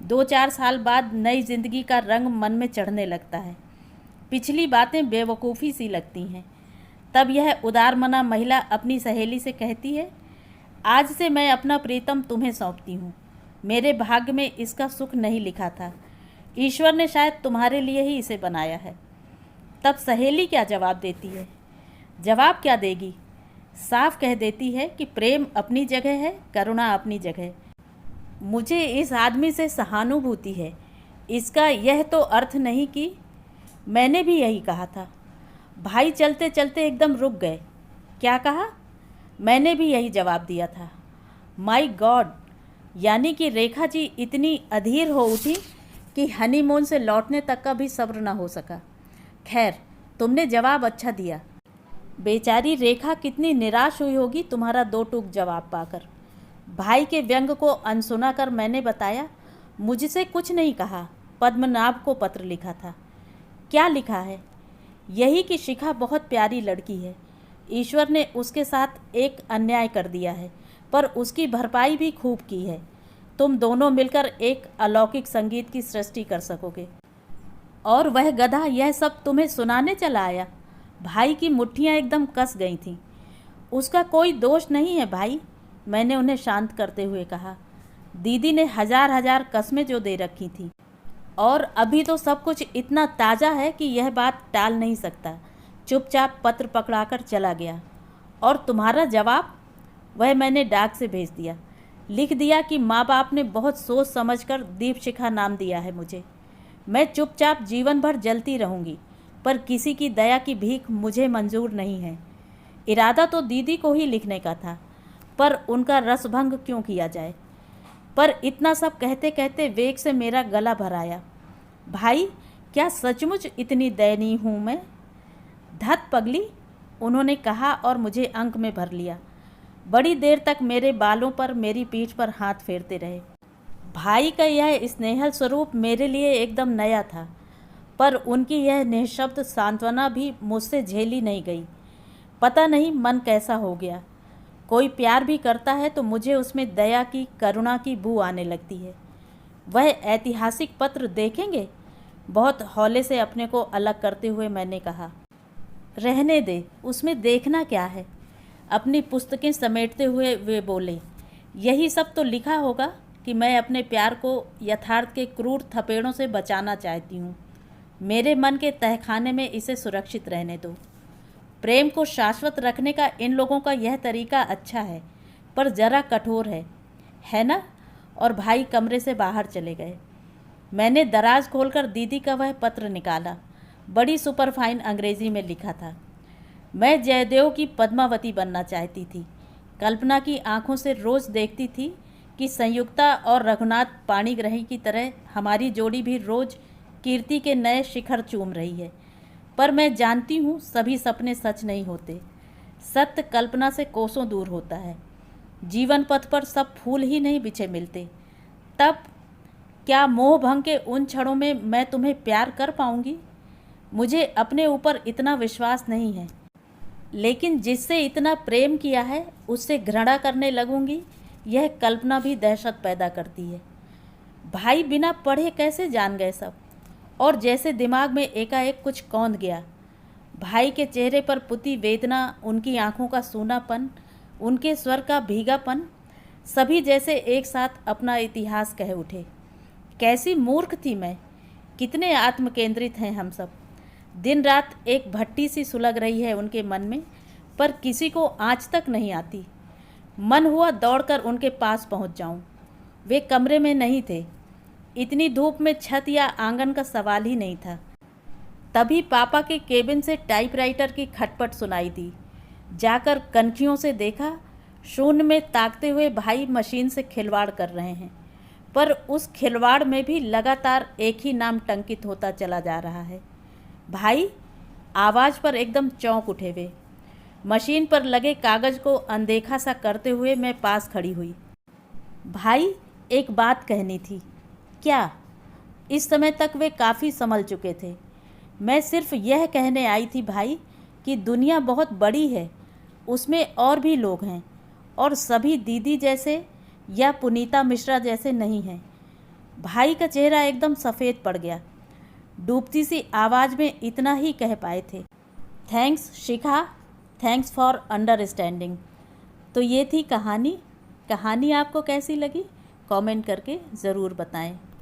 2-4 साल बाद नई जिंदगी का रंग मन में चढ़ने लगता है। पिछली बातें बेवकूफ़ी सी लगती हैं। तब यह उदारमना महिला अपनी सहेली से कहती है, आज से मैं अपना प्रीतम तुम्हें सौंपती हूँ। मेरे भाग्य में इसका सुख नहीं लिखा था। ईश्वर ने शायद तुम्हारे लिए ही इसे बनाया है। तब सहेली क्या जवाब देती है? जवाब क्या देगी? साफ कह देती है कि प्रेम अपनी जगह है, करुणा अपनी जगह। मुझे इस आदमी से सहानुभूति है। इसका यह तो अर्थ नहीं कि मैंने भी यही कहा था। भाई चलते चलते एकदम रुक गए। क्या कहा? मैंने भी यही जवाब दिया था। माय गॉड, यानी कि रेखा जी इतनी अधीर हो उठी कि हनीमून से लौटने तक का भी सब्र न हो सका। खैर, तुमने जवाब अच्छा दिया। बेचारी रेखा कितनी निराश हुई होगी तुम्हारा 2 टूक जवाब पाकर। भाई के व्यंग को अनसुना कर मैंने बताया, मुझसे कुछ नहीं कहा, पद्मनाभ को पत्र लिखा था। क्या लिखा है? यही कि शिखा बहुत प्यारी लड़की है। ईश्वर ने उसके साथ एक अन्याय कर दिया है, पर उसकी भरपाई भी खूब की है। तुम दोनों मिलकर एक अलौकिक संगीत की सृष्टि कर सकोगे। और वह गधा यह सब तुम्हें सुनाने चला आया। भाई की मुट्ठियाँ एकदम कस गई थीं। उसका कोई दोष नहीं है भाई, मैंने उन्हें शांत करते हुए कहा। दीदी ने हजार कस्में जो दे रखी थी, और अभी तो सब कुछ इतना ताज़ा है कि यह बात टाल नहीं सकता। चुपचाप पत्र पकड़ाकर चला गया। और तुम्हारा जवाब? वह मैंने डाक से भेज दिया। लिख दिया कि माँ बाप ने बहुत सोच समझकर दीपशिखा नाम दिया है मुझे। मैं चुपचाप जीवन भर जलती रहूँगी, पर किसी की दया की भीख मुझे मंजूर नहीं है। इरादा तो दीदी को ही लिखने का था, पर उनका रसभंग क्यों किया जाए। पर इतना सब कहते कहते वेग से मेरा गला भर आया। भाई, क्या सचमुच इतनी दयनीय हूँ मैं? धत पगली, उन्होंने कहा और मुझे अंक में भर लिया। बड़ी देर तक मेरे बालों पर, मेरी पीठ पर हाथ फेरते रहे। भाई का यह स्नेहल स्वरूप मेरे लिए एकदम नया था, पर उनकी यह निःशब्द सांत्वना भी मुझसे झेली नहीं गई। पता नहीं मन कैसा हो गया। कोई प्यार भी करता है तो मुझे उसमें दया की, करुणा की बू आने लगती है। वह ऐतिहासिक पत्र देखेंगे? बहुत हौले से अपने को अलग करते हुए मैंने कहा। रहने दे, उसमें देखना क्या है? अपनी पुस्तकें समेटते हुए वे बोले, यही सब तो लिखा होगा कि मैं अपने प्यार को यथार्थ के क्रूर थपेड़ों से बचाना चाहती हूँ। मेरे मन के तहखाने में इसे सुरक्षित रहने दो। प्रेम को शाश्वत रखने का इन लोगों का यह तरीका अच्छा है, पर ज़रा कठोर है ना? और भाई कमरे से बाहर चले गए। मैंने दराज खोलकर दीदी का वह पत्र निकाला। बड़ी सुपरफाइन अंग्रेज़ी में लिखा था। मैं जयदेव की पद्मावती बनना चाहती थी। कल्पना की आंखों से रोज़ देखती थी कि संयुक्ता और रघुनाथ पाणिग्रही की तरह हमारी जोड़ी भी रोज़ कीर्ति के नए शिखर चूम रही है। पर मैं जानती हूँ सभी सपने सच नहीं होते। सत्य कल्पना से कोसों दूर होता है। जीवन पथ पर सब फूल ही नहीं बिछे मिलते। तब क्या मोह भंग के उन क्षणों में मैं तुम्हें प्यार कर पाऊँगी? मुझे अपने ऊपर इतना विश्वास नहीं है, लेकिन जिससे इतना प्रेम किया है उससे घृणा करने लगूंगी, यह कल्पना भी दहशत पैदा करती है। भाई बिना पढ़े कैसे जान गए सब? और जैसे दिमाग में एकाएक कुछ कौंध गया। भाई के चेहरे पर पुती वेदना, उनकी आंखों का सूनापन, उनके स्वर का भीगापन, सभी जैसे एक साथ अपना इतिहास कह उठे। कैसी मूर्ख थी मैं! कितने आत्मकेंद्रित हैं हम सब। दिन रात एक भट्टी सी सुलग रही है उनके मन में, पर किसी को आँच तक नहीं आती। मन हुआ दौड़कर उनके पास पहुंच जाऊं। वे कमरे में नहीं थे। इतनी धूप में छत या आंगन का सवाल ही नहीं था। तभी पापा के केबिन से टाइपराइटर की खटपट सुनाई दी। जाकर कनखियों से देखा, शून्य में ताकते हुए भाई मशीन से खिलवाड़ कर रहे हैं। पर उस खिलवाड़ में भी लगातार एक ही नाम टंकित होता चला जा रहा है, भाई। आवाज़ पर एकदम चौंक उठे वे। मशीन पर लगे कागज़ को अनदेखा सा करते हुए मैं पास खड़ी हुई। भाई, एक बात कहनी थी। क्या? इस समय तक वे काफ़ी संभल चुके थे। मैं सिर्फ यह कहने आई थी भाई कि दुनिया बहुत बड़ी है, उसमें और भी लोग हैं, और सभी दीदी जैसे या पुनीता मिश्रा जैसे नहीं हैं। भाई का चेहरा एकदम सफ़ेद पड़ गया। डूबती सी आवाज़ में इतना ही कह पाए थे, thanks Shikha, thanks for understanding. तो ये थी कहानी। कहानी आपको कैसी लगी कमेंट करके ज़रूर बताएं।